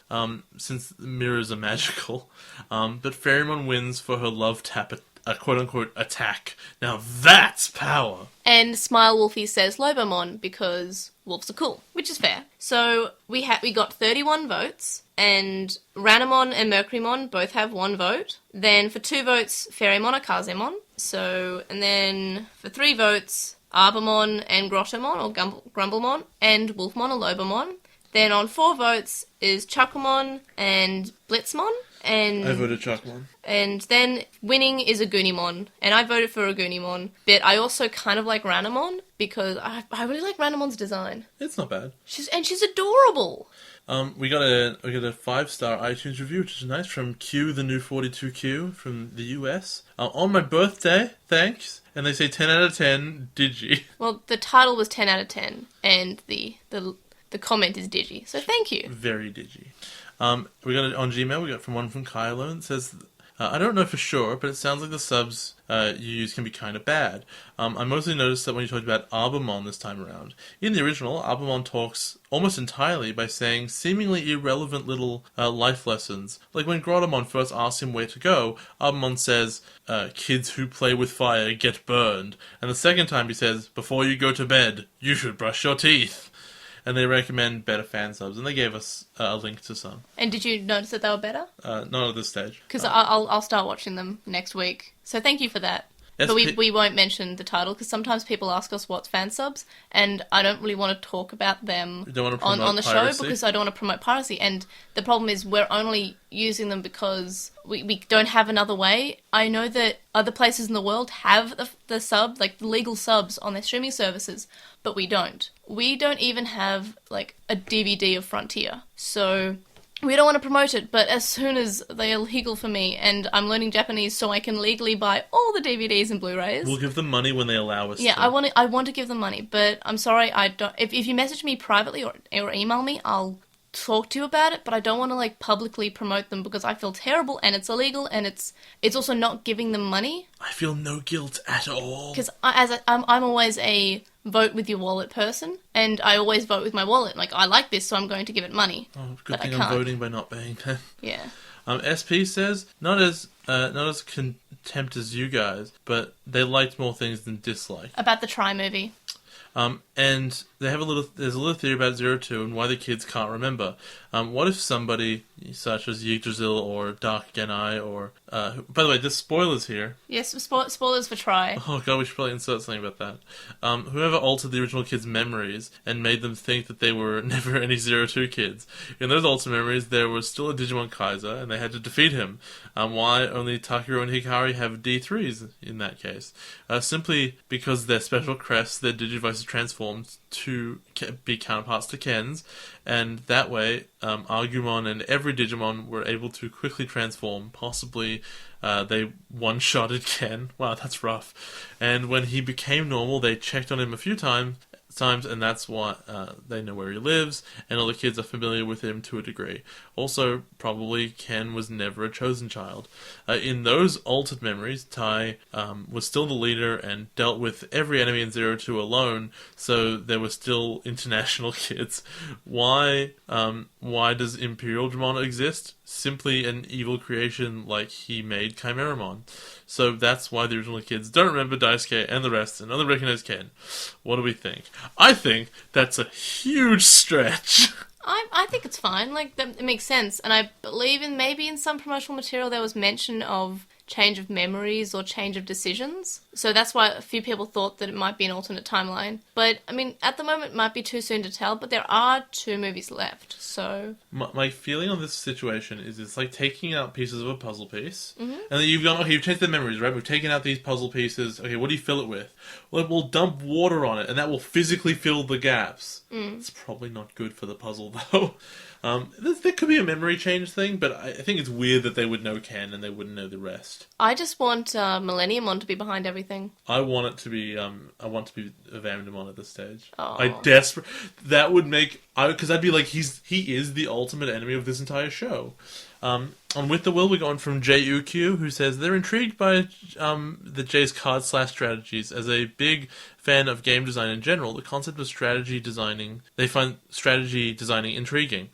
since mirrors are magical. But Fairymon wins for her love tap, a quote-unquote attack. Now that's power! And Smile Wolfie says Lobomon because wolves are cool, which is fair. So we got 31 votes, and Ranamon and Mercurymon both have 1 vote. Then for 2 votes, Fairymon or Kazemon. So, and then for 3 votes, Arbamon and Grottomon or Grumblemon, and Wolfmon or Lobomon. Then on 4 votes is Chuckamon and Blitzmon. And I voted Chuckmon. And then winning is Agunimon, and I voted for Agunimon, but I also kind of like Ranamon because I really like Ranamon's design. It's not bad. She's adorable. We got a 5-star iTunes review, which is nice, from Q, the new 42Q from the US. On my birthday, thanks. And they say 10 out of 10, Digi. Well, the title was 10 out of 10, and the comment is Digi. So thank you. Very Digi. We got it on Gmail. We got one from Kylo, and it says, I don't know for sure, but it sounds like the subs you use can be kind of bad. I mostly noticed that when you talked about Arbamon this time around. In the original, Arbamon talks almost entirely by saying seemingly irrelevant little life lessons. Like when Grottomon first asks him where to go, Arbamon says, kids who play with fire get burned. And the second time he says, before you go to bed, you should brush your teeth. And they recommend better fan subs, and they gave us a link to some. And did you notice that they were better? Not at this stage. Because I'll start watching them next week. So thank you for that. But we won't mention the title, because sometimes people ask us what's fan subs, and I don't really want to talk about them on the show, because I don't want to promote piracy. And the problem is we're only using them because we don't have another way. I know that other places in the world have the sub, like the legal subs on their streaming services, but we don't. We don't even have like a DVD of Frontier. So we don't want to promote it, but as soon as they are legal for me, and I'm learning Japanese so I can legally buy all the DVDs and Blu-rays. We'll give them money when they allow us to. I want to give them money, but I'm sorry, I don't. If you message me privately or email me, I'll talk to you about it, but I don't want to like publicly promote them because I feel terrible, and it's illegal, and it's also not giving them money. I feel no guilt at all. Because I'm always a vote with your wallet person, and I always vote with my wallet. Like, I like this, so I'm going to give it money. Oh, good thing I'm voting by not paying then. Yeah. SP says, not as contempt as you guys, but they liked more things than disliked. About the Try movie. And there's a little theory about 02 and why the kids can't remember. What if somebody, such as Yggdrasil or Dark Genai, or... by the way, there's spoilers here. Yes, spoilers for Try. Oh god, we should probably insert something about that. Whoever altered the original kids' memories and made them think that they were never any 02 kids. In those altered memories, there was still a Digimon Kaiser, and they had to defeat him. Why only Takiro and Hikari have D3s in that case? Simply because their special crests, their Digivices transformed to be counterparts to Ken's, and that way Agumon and every Digimon were able to quickly transform. Possibly they one-shotted Ken. Wow, that's rough. And when he became normal, they checked on him a few times, and that's why they know where he lives, and all the kids are familiar with him to a degree. Also, probably Ken was never a chosen child. In those altered memories, Tai was still the leader and dealt with every enemy in 02 alone, so there were still international kids. Why does Imperial Dramon exist? Simply an evil creation like he made Chimeramon. So that's why the original kids don't remember Daisuke and the rest, and only recognize Ken. What do we think? I think that's a huge stretch. I think it's fine. Like, it makes sense. And I believe maybe in some promotional material there was mention of change of memories or change of decisions. So that's why a few people thought that it might be an alternate timeline. But, I mean, at the moment it might be too soon to tell, but there are 2 movies left, so... My feeling on this situation is it's like taking out pieces of a puzzle piece, and then you've gone, okay, you've changed the memories, right? We've taken out these puzzle pieces, okay, what do you fill it with? Well, we'll dump water on it, and that will physically fill the gaps. It's probably not good for the puzzle, though. There could be a memory change thing, but I think it's weird that they would know Ken and they wouldn't know the rest. I just want Millenniumon to be behind everything. I want it to be Vamdemon at this stage. Oh. That would make... Because I'd be like, he is the ultimate enemy of this entire show. On With the Will, we're going from JUQ, who says they're intrigued by the J's card/strategies. As a big fan of game design in general, the concept of strategy designing, they find strategy designing intriguing.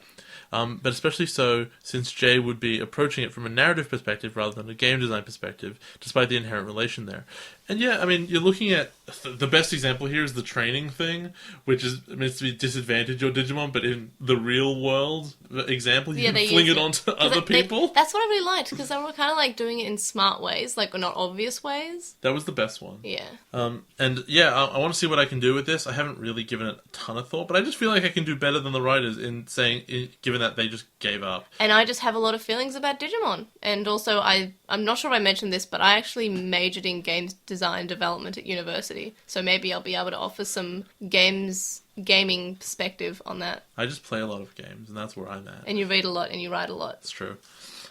but especially so since Jay would be approaching it from a narrative perspective rather than a game design perspective, despite the inherent relation there. And yeah, I mean, you're looking at the best example here is the training thing, which is meant to be disadvantage your Digimon, but in the real world example, you can fling it onto other people. That's what I really liked, because they were kind of like doing it in smart ways, like not obvious ways. That was the best one. Yeah. And yeah, I want to see what I can do with this. I haven't really given it a ton of thought, but I just feel like I can do better than the writers in saying, given that they just gave up. And I just have a lot of feelings about Digimon. And also, I'm not sure if I mentioned this, but I actually majored in games design development at university. So maybe I'll be able to offer some gaming perspective on that. I just play a lot of games, and that's where I'm at. And you read a lot, and you write a lot. It's true.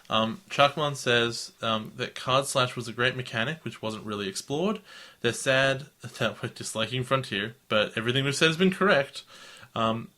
Chuckmon says that Card Slash was a great mechanic, which wasn't really explored. They're sad that we're disliking Frontier, but everything we've said has been correct.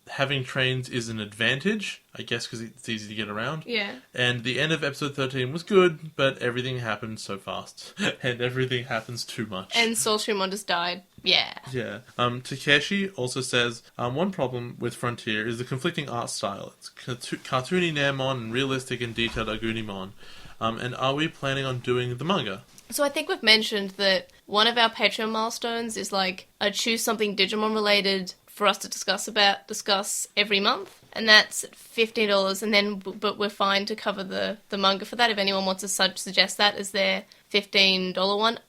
Having trains is an advantage, I guess, because it's easy to get around. Yeah. And the end of episode 13 was good, but everything happened so fast. And everything happens too much. And Shutumon just died. Yeah. Yeah. Takeshi also says, one problem with Frontier is the conflicting art style. It's cartoony Nairmon and realistic and detailed Agunimon. And are we planning on doing the manga? So I think we've mentioned that one of our Patreon milestones is like a choose something Digimon related for us to discuss every month, and that's $15. And then, but we're fine to cover the manga for that if anyone wants to suggest that as their $15 one.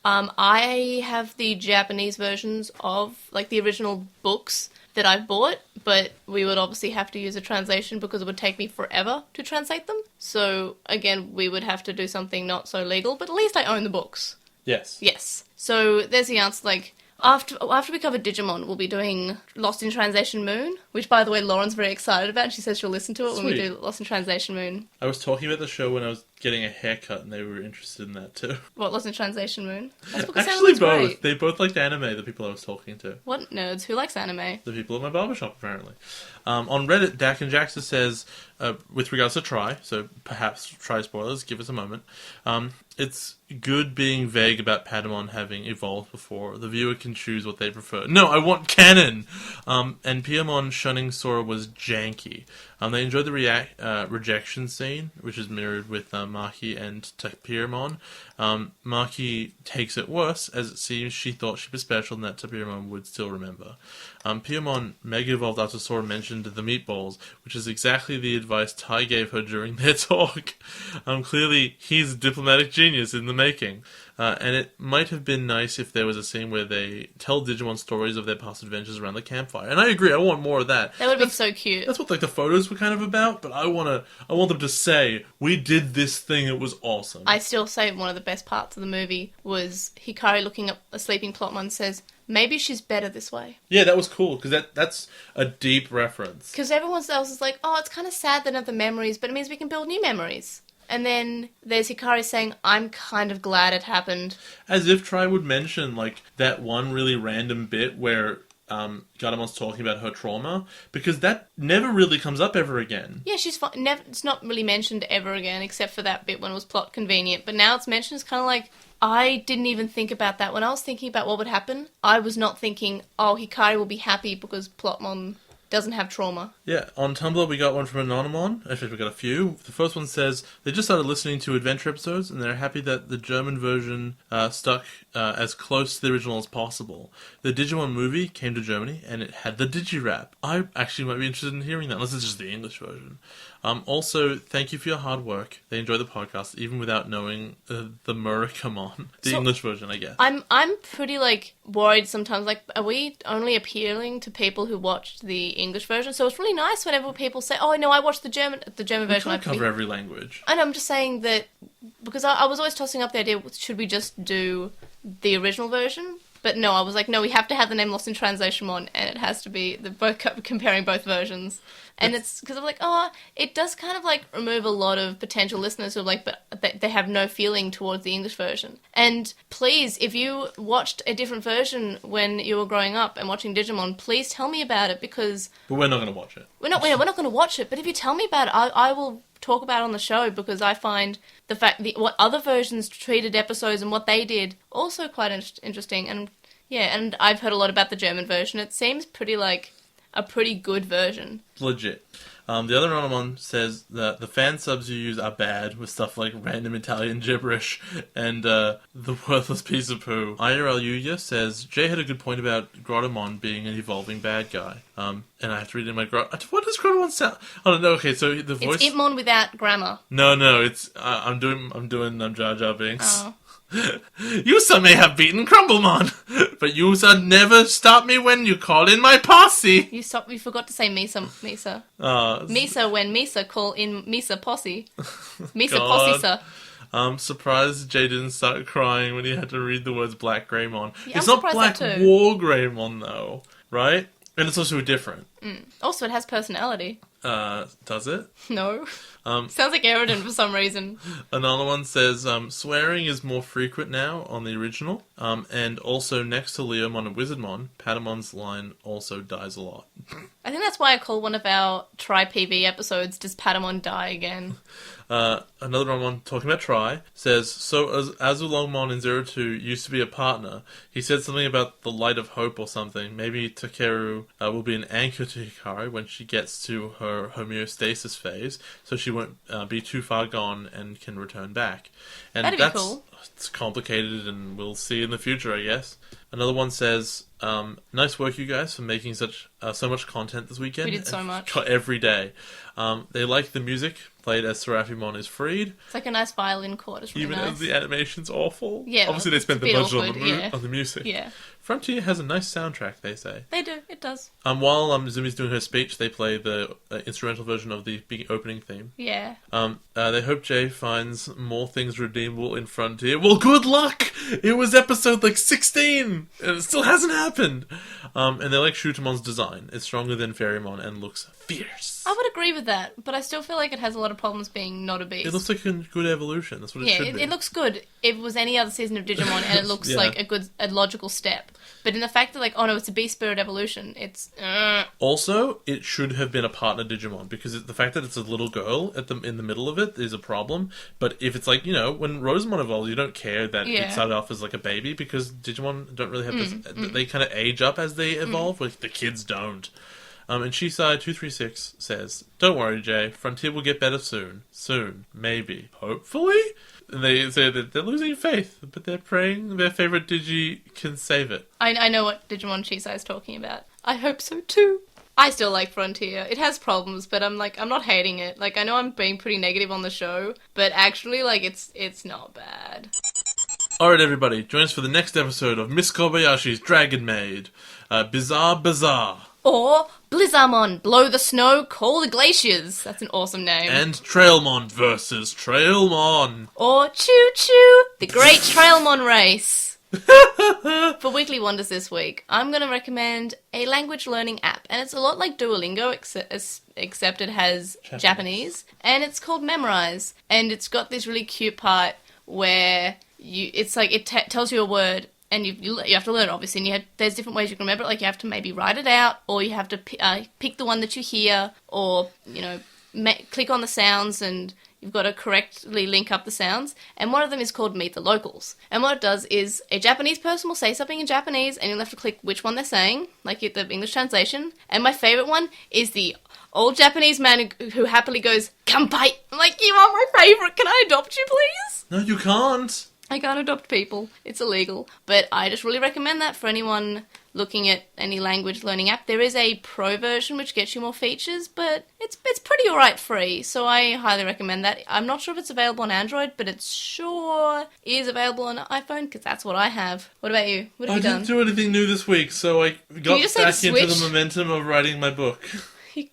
I have the Japanese versions of like the original books that I've bought, but we would obviously have to use a translation because it would take me forever to translate them. So again, we would have to do something not so legal, but at least I own the books. Yes. Yes. So there's the answer. Like, after we cover Digimon, we'll be doing Lost in Translation Moon, which, by the way, Lauren's very excited about. She says she'll listen to it when we do Lost in Translation Moon. I was talking about the show when I was getting a haircut, and they were interested in that too. What, Lost in Translation Moon? That's because actually both. Great. They both liked anime, the people I was talking to. What nerds? Who likes anime? The people at my barbershop, apparently. On Reddit, Dak and Jackson says, with regards to Try, so perhaps Try spoilers, give us a moment. It's good being vague about Patamon having evolved before. The viewer can choose what they prefer. No, I want canon! And Piamon shunning Sora was janky. They enjoyed the rejection scene, which is mirrored with Maki and Tapiramon. Maki takes it worse, as it seems she thought she was special and that Tapiramon would still remember. Piamon mega evolved after Sora mentioned the meatballs, which is exactly the advice Tai gave her during their talk. Clearly, he's a diplomatic genius in the making. And it might have been nice if there was a scene where they tell Digimon stories of their past adventures around the campfire. And I agree, I want more of that. That would have been so cute. That's what like the photos were kind of about, but I want them to say, we did this thing, it was awesome. I still say one of the best parts of the movie was Hikari looking up a sleeping Plotmon and says, maybe she's better this way. Yeah, that was cool, because that's a deep reference. Because everyone else is like, oh, it's kind of sad they don't have the memories, but it means we can build new memories. And then there's Hikari saying, I'm kind of glad it happened. As if Try would mention, like, that one really random bit where Garamon's talking about her trauma, because that never really comes up ever again. Yeah, she's fine. It's not really mentioned ever again, except for that bit when it was plot convenient. But now it's mentioned, it's kind of like, I didn't even think about that. When I was thinking about what would happen, I was not thinking, oh, Hikari will be happy because Plotmon doesn't have trauma. Yeah, on Tumblr we got one from Anonymon. Actually, we got a few. The first one says, they just started listening to adventure episodes and they're happy that the German version stuck as close to the original as possible. The Digimon movie came to Germany and it had the Digirap. I actually might be interested in hearing that, unless it's just the English version. Also, thank you for your hard work. They enjoy the podcast, even without knowing the Murakamon. The English version, I guess. I'm pretty, like, worried sometimes, like, are we only appealing to people who watched the English version? So it's really nice whenever people say, oh, no, I watched the German version. We can't cover every language. And I'm just saying that, because I was always tossing up the idea, should we just do the original version? But no, I was like, no, we have to have the name Lost in Translation on, and it has to be comparing both versions. And it's because I'm like, oh, it does kind of like remove a lot of potential listeners who are like, but they have no feeling towards the English version. And please, if you watched a different version when you were growing up and watching Digimon, please tell me about it, because... But we're not going to watch it. We're not going to watch it, but if you tell me about it, I will talk about it on the show, because I find the fact what other versions treated episodes and what they did also quite interesting. And yeah, and I've heard a lot about the German version. It seems pretty like a pretty good version. Legit. The other Anonymon says that the fan subs you use are bad, with stuff like random Italian gibberish and the worthless piece of poo. IRL Yuya says, Jay had a good point about Grottomon being an evolving bad guy. And I have to read it in my what does Grottomon sound? I don't know. Okay, so the voice. It's Itmon without grammar. No, it's I'm doing Jar Jar Binks. Oh. Yusa may have beaten Crumblemon, but Yusa never stopped me when you call in my posse. You forgot to say Misa. Uh, Misa when Misa call in Misa posse. Misa God. posse, sir. I'm surprised Jay didn't start crying when he had to read the words Black Greymon. Yeah, it's I'm not surprised Black that too. War Greymon though, right? And it's also different. Also, it has personality. Does it? No. Sounds like Eridan for some reason. Another one says, swearing is more frequent now on the original. And also next to Leomon and Wizardmon, Patamon's line also dies a lot. I think that's why I call one of our Tri-PV episodes, Does Patamon Die Again? Another one talking about Tri says, so as Azulongmon in 02 used to be a partner, he said something about the light of hope or something. Maybe Takeru will be an anchor to Hikari when she gets to her homeostasis phase, so she won't be too far gone and can return back. And That'd be cool. It's complicated, and we'll see in the future, I guess. Another one says, nice work, you guys, for making so much content this weekend. We did so much. Every day. They like the music played as Seraphimon is freed. It's like a nice violin chord. It's really Even nice. as the animation's awful. Yeah, Obviously, they spent it's the a bit budget awkward, on the music. Yeah. Frontier has a nice soundtrack, they say. They do. It does. While Zumi's doing her speech, they play the instrumental version of the big opening theme. Yeah. They hope Jay finds more things redeemable in Frontier. Well, good luck! It was episode 16, and it still hasn't happened. And they like Shutumon's design. It's stronger than Fairymon and looks fierce. I would agree with that, but I still feel like it has a lot of problems being not a beast. It looks like a good evolution. That's what it should be. It looks good. If it was any other season of Digimon, and it looks Yeah. like a logical step. But in the fact that, it's a beast spirit evolution, it's... Also, it should have been a partner Digimon, because the fact that it's a little girl in the middle of it is a problem. But if it's when Rosemon evolves, you don't care that it started off as a baby, because Digimon don't really have this... They kind of age up as they evolve, where the kids don't. And Shisai236 says, don't worry, Jay, Frontier will get better soon. Soon. Maybe. Hopefully? And they say that they're losing faith, but they're praying their favourite Digi can save it. I know what Digimon Shisai is talking about. I hope so too. I still like Frontier. It has problems, but I'm not hating it. I know I'm being pretty negative on the show, but actually, it's not bad. Alright, everybody, join us for the next episode of Miss Kobayashi's Dragon Maid. Bizarre Bazaar. Or Blizzarmon, Blow the Snow, Call the Glaciers. That's an awesome name. And Trailmon versus Trailmon. Or Choo Choo, the Great Trailmon Race. For Weekly Wonders this week, I'm going to recommend a language learning app. And it's a lot like Duolingo, except it has Japanese. And it's called Memrise. And it's got this really cute part where it tells you a word. And you have to learn it, obviously, and there's different ways you can remember it. You have to maybe write it out, or you have to pick the one that you hear, or, click on the sounds, and you've got to correctly link up the sounds. And one of them is called Meet the Locals. And what it does is a Japanese person will say something in Japanese, and you'll have to click which one they're saying, like the English translation. And my favourite one is the old Japanese man who happily goes, "Kanpai!" I'm like, you are my favourite, can I adopt you, please? No, you can't. I can't adopt people. It's illegal. But I just really recommend that for anyone looking at any language learning app. There is a pro version which gets you more features, but it's pretty alright free, so I highly recommend that. I'm not sure if it's available on Android, but it sure is available on iPhone, because that's what I have. What about you? What have you done? I didn't do anything new this week, so I got just say back the into the Switch? momentum of writing my book.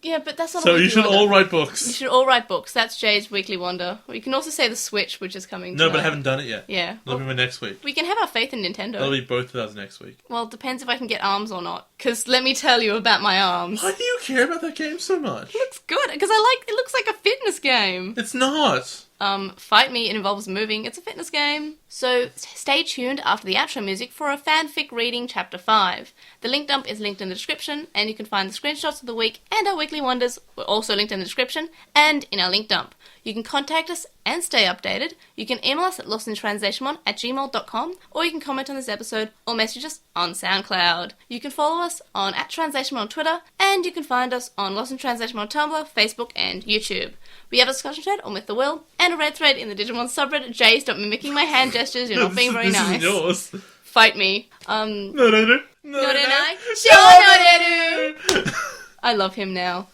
Yeah, but that's not So a you weekly should wonder. all write You books. should all write books. That's Jay's Weekly Wonder. Or you can also say the Switch, which is coming No, tonight. but I haven't done it yet. Yeah. That'll be my next week. We can have our faith in Nintendo. That'll be both of us next week. Well, it depends if I can get arms or not. Because let me tell you about my arms. Why do you care about that game so much? It looks good, because it looks like a fitness game. It's not. Fight Me, it involves moving. It's a fitness game. So stay tuned after the outro music for a fanfic reading Chapter 5. The link dump is linked in the description, and you can find the screenshots of the week and our weekly wonders were also linked in the description and in our link dump. You can contact us and stay updated. You can email us at lostintranslationmon@gmail.com, or you can comment on this episode or message us on SoundCloud. You can follow us on @translationmon on Twitter, and you can find us on Lost in Translation on Tumblr, Facebook, and YouTube. We have a discussion thread on With the Will, and a red thread in the Digimon subreddit. Jay, stop mimicking my hand gestures, you're not being very nice. This is yours. Fight me. No. I love him now.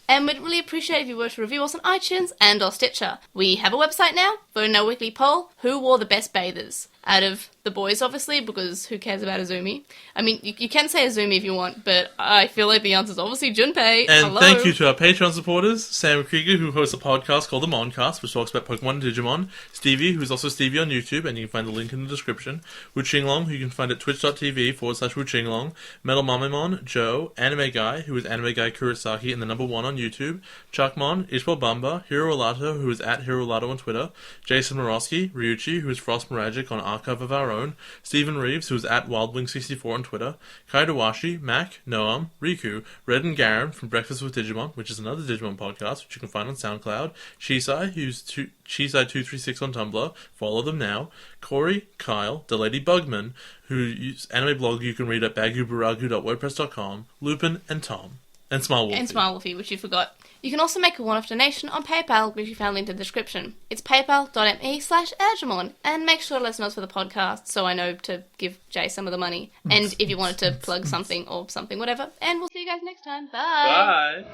And we'd really appreciate if you were to review us on iTunes and or Stitcher. We have a website now, vote in our weekly poll, who wore the best bathers? Out of the boys, obviously, because who cares about Azumi? I mean, you can say Azumi if you want, but I feel like the answer's obviously Junpei. And Hello. thank you to our Patreon supporters, Sam Krieger, who hosts a podcast called The Moncast, which talks about Pokemon and Digimon, Stevie, who's also Stevie on YouTube, and you can find the link in the description, Wu Qinglong, who you can find at twitch.tv/Wu Qinglong, Metal Mamemon, Joe, Anime Guy, who is Anime Guy Kurosaki and the #1 on YouTube, Chuckmon, Ishbal Bamba, Hiro Olato, who is at Hiro Olato on Twitter, Jason Morosky, Ryuchi, who is Frost Moragic on Archive of Our Own, Stephen Reeves, who is at Wildwing64 on Twitter, Kaidawashi, Mac, Noam, Riku, Red and Garen from Breakfast with Digimon, which is another Digimon podcast, which you can find on SoundCloud, Shisai, who's Shisai236 on Tumblr, follow them now, Corey, Kyle, the Lady Bugman, whose anime blog you can read at bagubaragu.wordpress.com, Lupin, and Tom. And Smile Wolfie. And Smile Wolfie, which you forgot. You can also make a one-off donation on PayPal, which you found linked in the description. It's paypal.me/Ergemon, and make sure to listen to us for the podcast so I know to give Jay some of the money. And if you wanted to plug something or something, whatever. And we'll see you guys next time. Bye! Bye!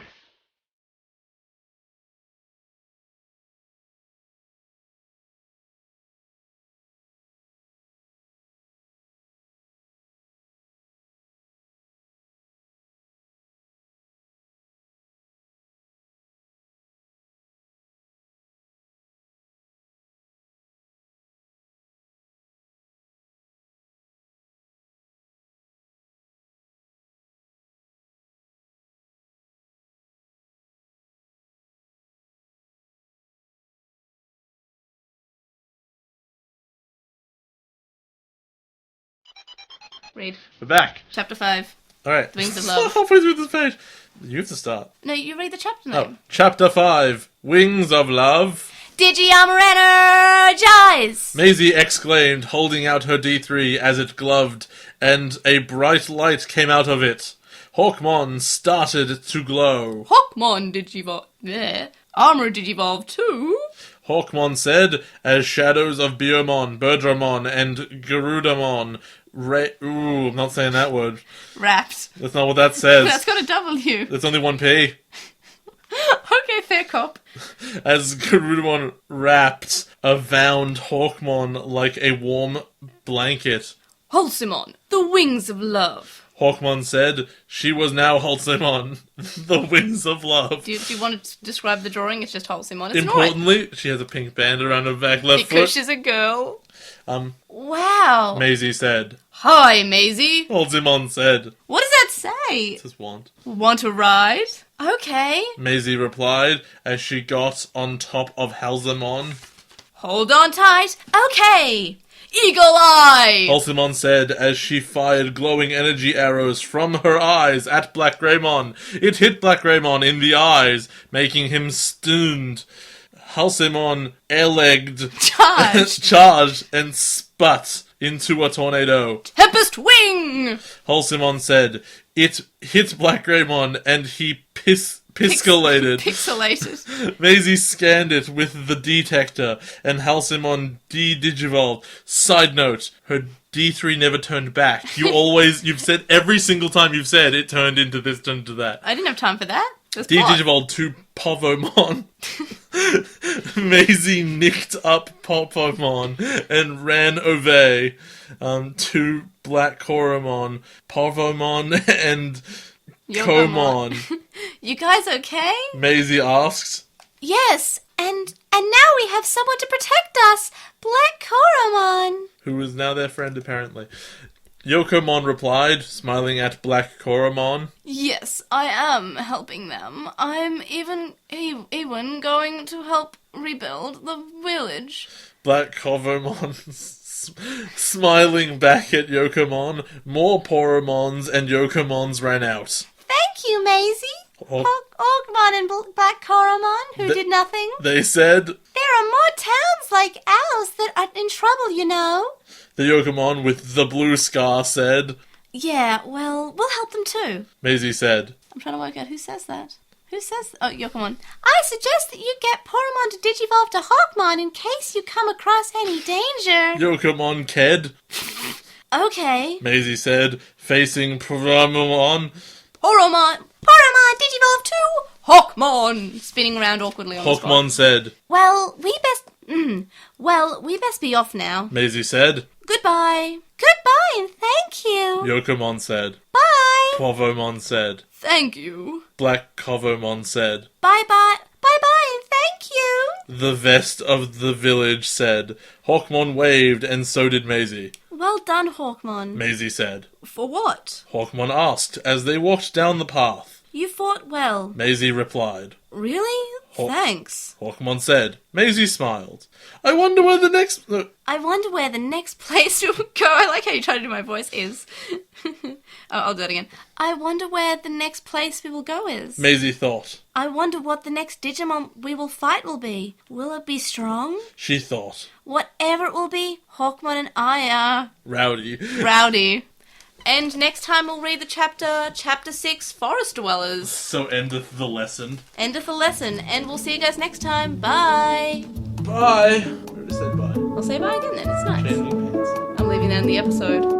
Read. We're back. Chapter 5. Alright. Wings of Love. Halfway through this page. You have to start. No, you read the chapter name. Oh, Chapter 5. Wings of Love. Digiarmor energize! Maisie exclaimed, holding out her D3 as it gloved, and a bright light came out of it. Hawkmon started to glow. Hawkmon digivolve. There. Armor digivolve too. Hawkmon said, as shadows of Biomon, Birdramon, and Garudamon Ooh, I'm not saying that word. Wrapped. That's not what that says. That's got a W. That's only one P. Okay, fair cop. As Garudamon wrapped around Hawkmon like a warm blanket. Halcymon, the wings of love. Hawkmon said she was now Halcymon, the wings of love. Do you want to describe the drawing? It's just Halcymon. It's Importantly, she has a pink band around her back left foot. Because she's a girl. Wow. Maisie said. Hi, Maisie. Halcymon said. What does that say? It says want. Want to ride? Okay. Maisie replied as she got on top of Halcymon. Hold on tight. Okay. Eagle Eye! Halcymon said as she fired glowing energy arrows from her eyes at Black Greymon. It hit Black Greymon in the eyes, making him stunned. Halcymon air-legged, charged, and spat into a tornado. Tempest Wing! Halcymon said it hit Black Greymon and he Pixelated. Pixelated. Maisie scanned it with the detector, and Halcymon de-digivolved. Side note, her D3 never turned back. You've said every single time you've said it turned into this, turned into that. I didn't have time for that. De-digivolved to Povomon. Maisie nicked up Povomon and ran away to Black Koromon, Povomon, and Komon. You guys okay? Maisie asked. Yes, and now we have someone to protect us, Black Koromon. Who is now their friend, apparently. Yokomon replied, smiling at Black Koromon. Yes, I am helping them. I'm even going to help rebuild the village. Black Koromon smiling back at Yokomon. More Poromons and Yokomons ran out. Thank you, Maisie. Ogmon and Black Koromon, who did nothing. They said, There are more towns like ours that are in trouble, you know. The Yokomon with the blue scar said. Yeah, well, we'll help them too. Maisie said. I'm trying to work out who says that. Who says... Oh, Yokomon. I suggest that you get Poromon to digivolve to Hawkmon in case you come across any danger. Yokomon ked. Okay. Maisie said, facing Poromon. Poromon, digivolve to Hawkmon! Spinning around awkwardly on the spot. Hawkmon said. Well, we best be off now. Maisie said. Goodbye. Goodbye and thank you. Yokomon said. Bye. Quavomon said. Thank you. Black Kovomon said. Bye-bye. Bye-bye and thank you. The vest of the village said. Hawkmon waved, and so did Maisie. Well done, Hawkmon. Maisie said. For what? Hawkmon asked as they walked down the path. You fought well. Maisie replied. Really? Thanks. Hawkmon said. Maisie smiled. I wonder where the next place will go. I like how you try to do my voice is. I'll do it again. I wonder where the next place we will go is. Maisie thought. I wonder what the next Digimon we will fight will be. Will it be strong? She thought. Whatever it will be, Hawkmon and I are... Rowdy. And next time we'll read the chapter 6, Forest Dwellers. So endeth the lesson. Endeth the lesson, and we'll see you guys next time. Bye. Bye. I already said bye. I'll say bye again then, it's nice. Changing pants. I'm leaving that in the episode.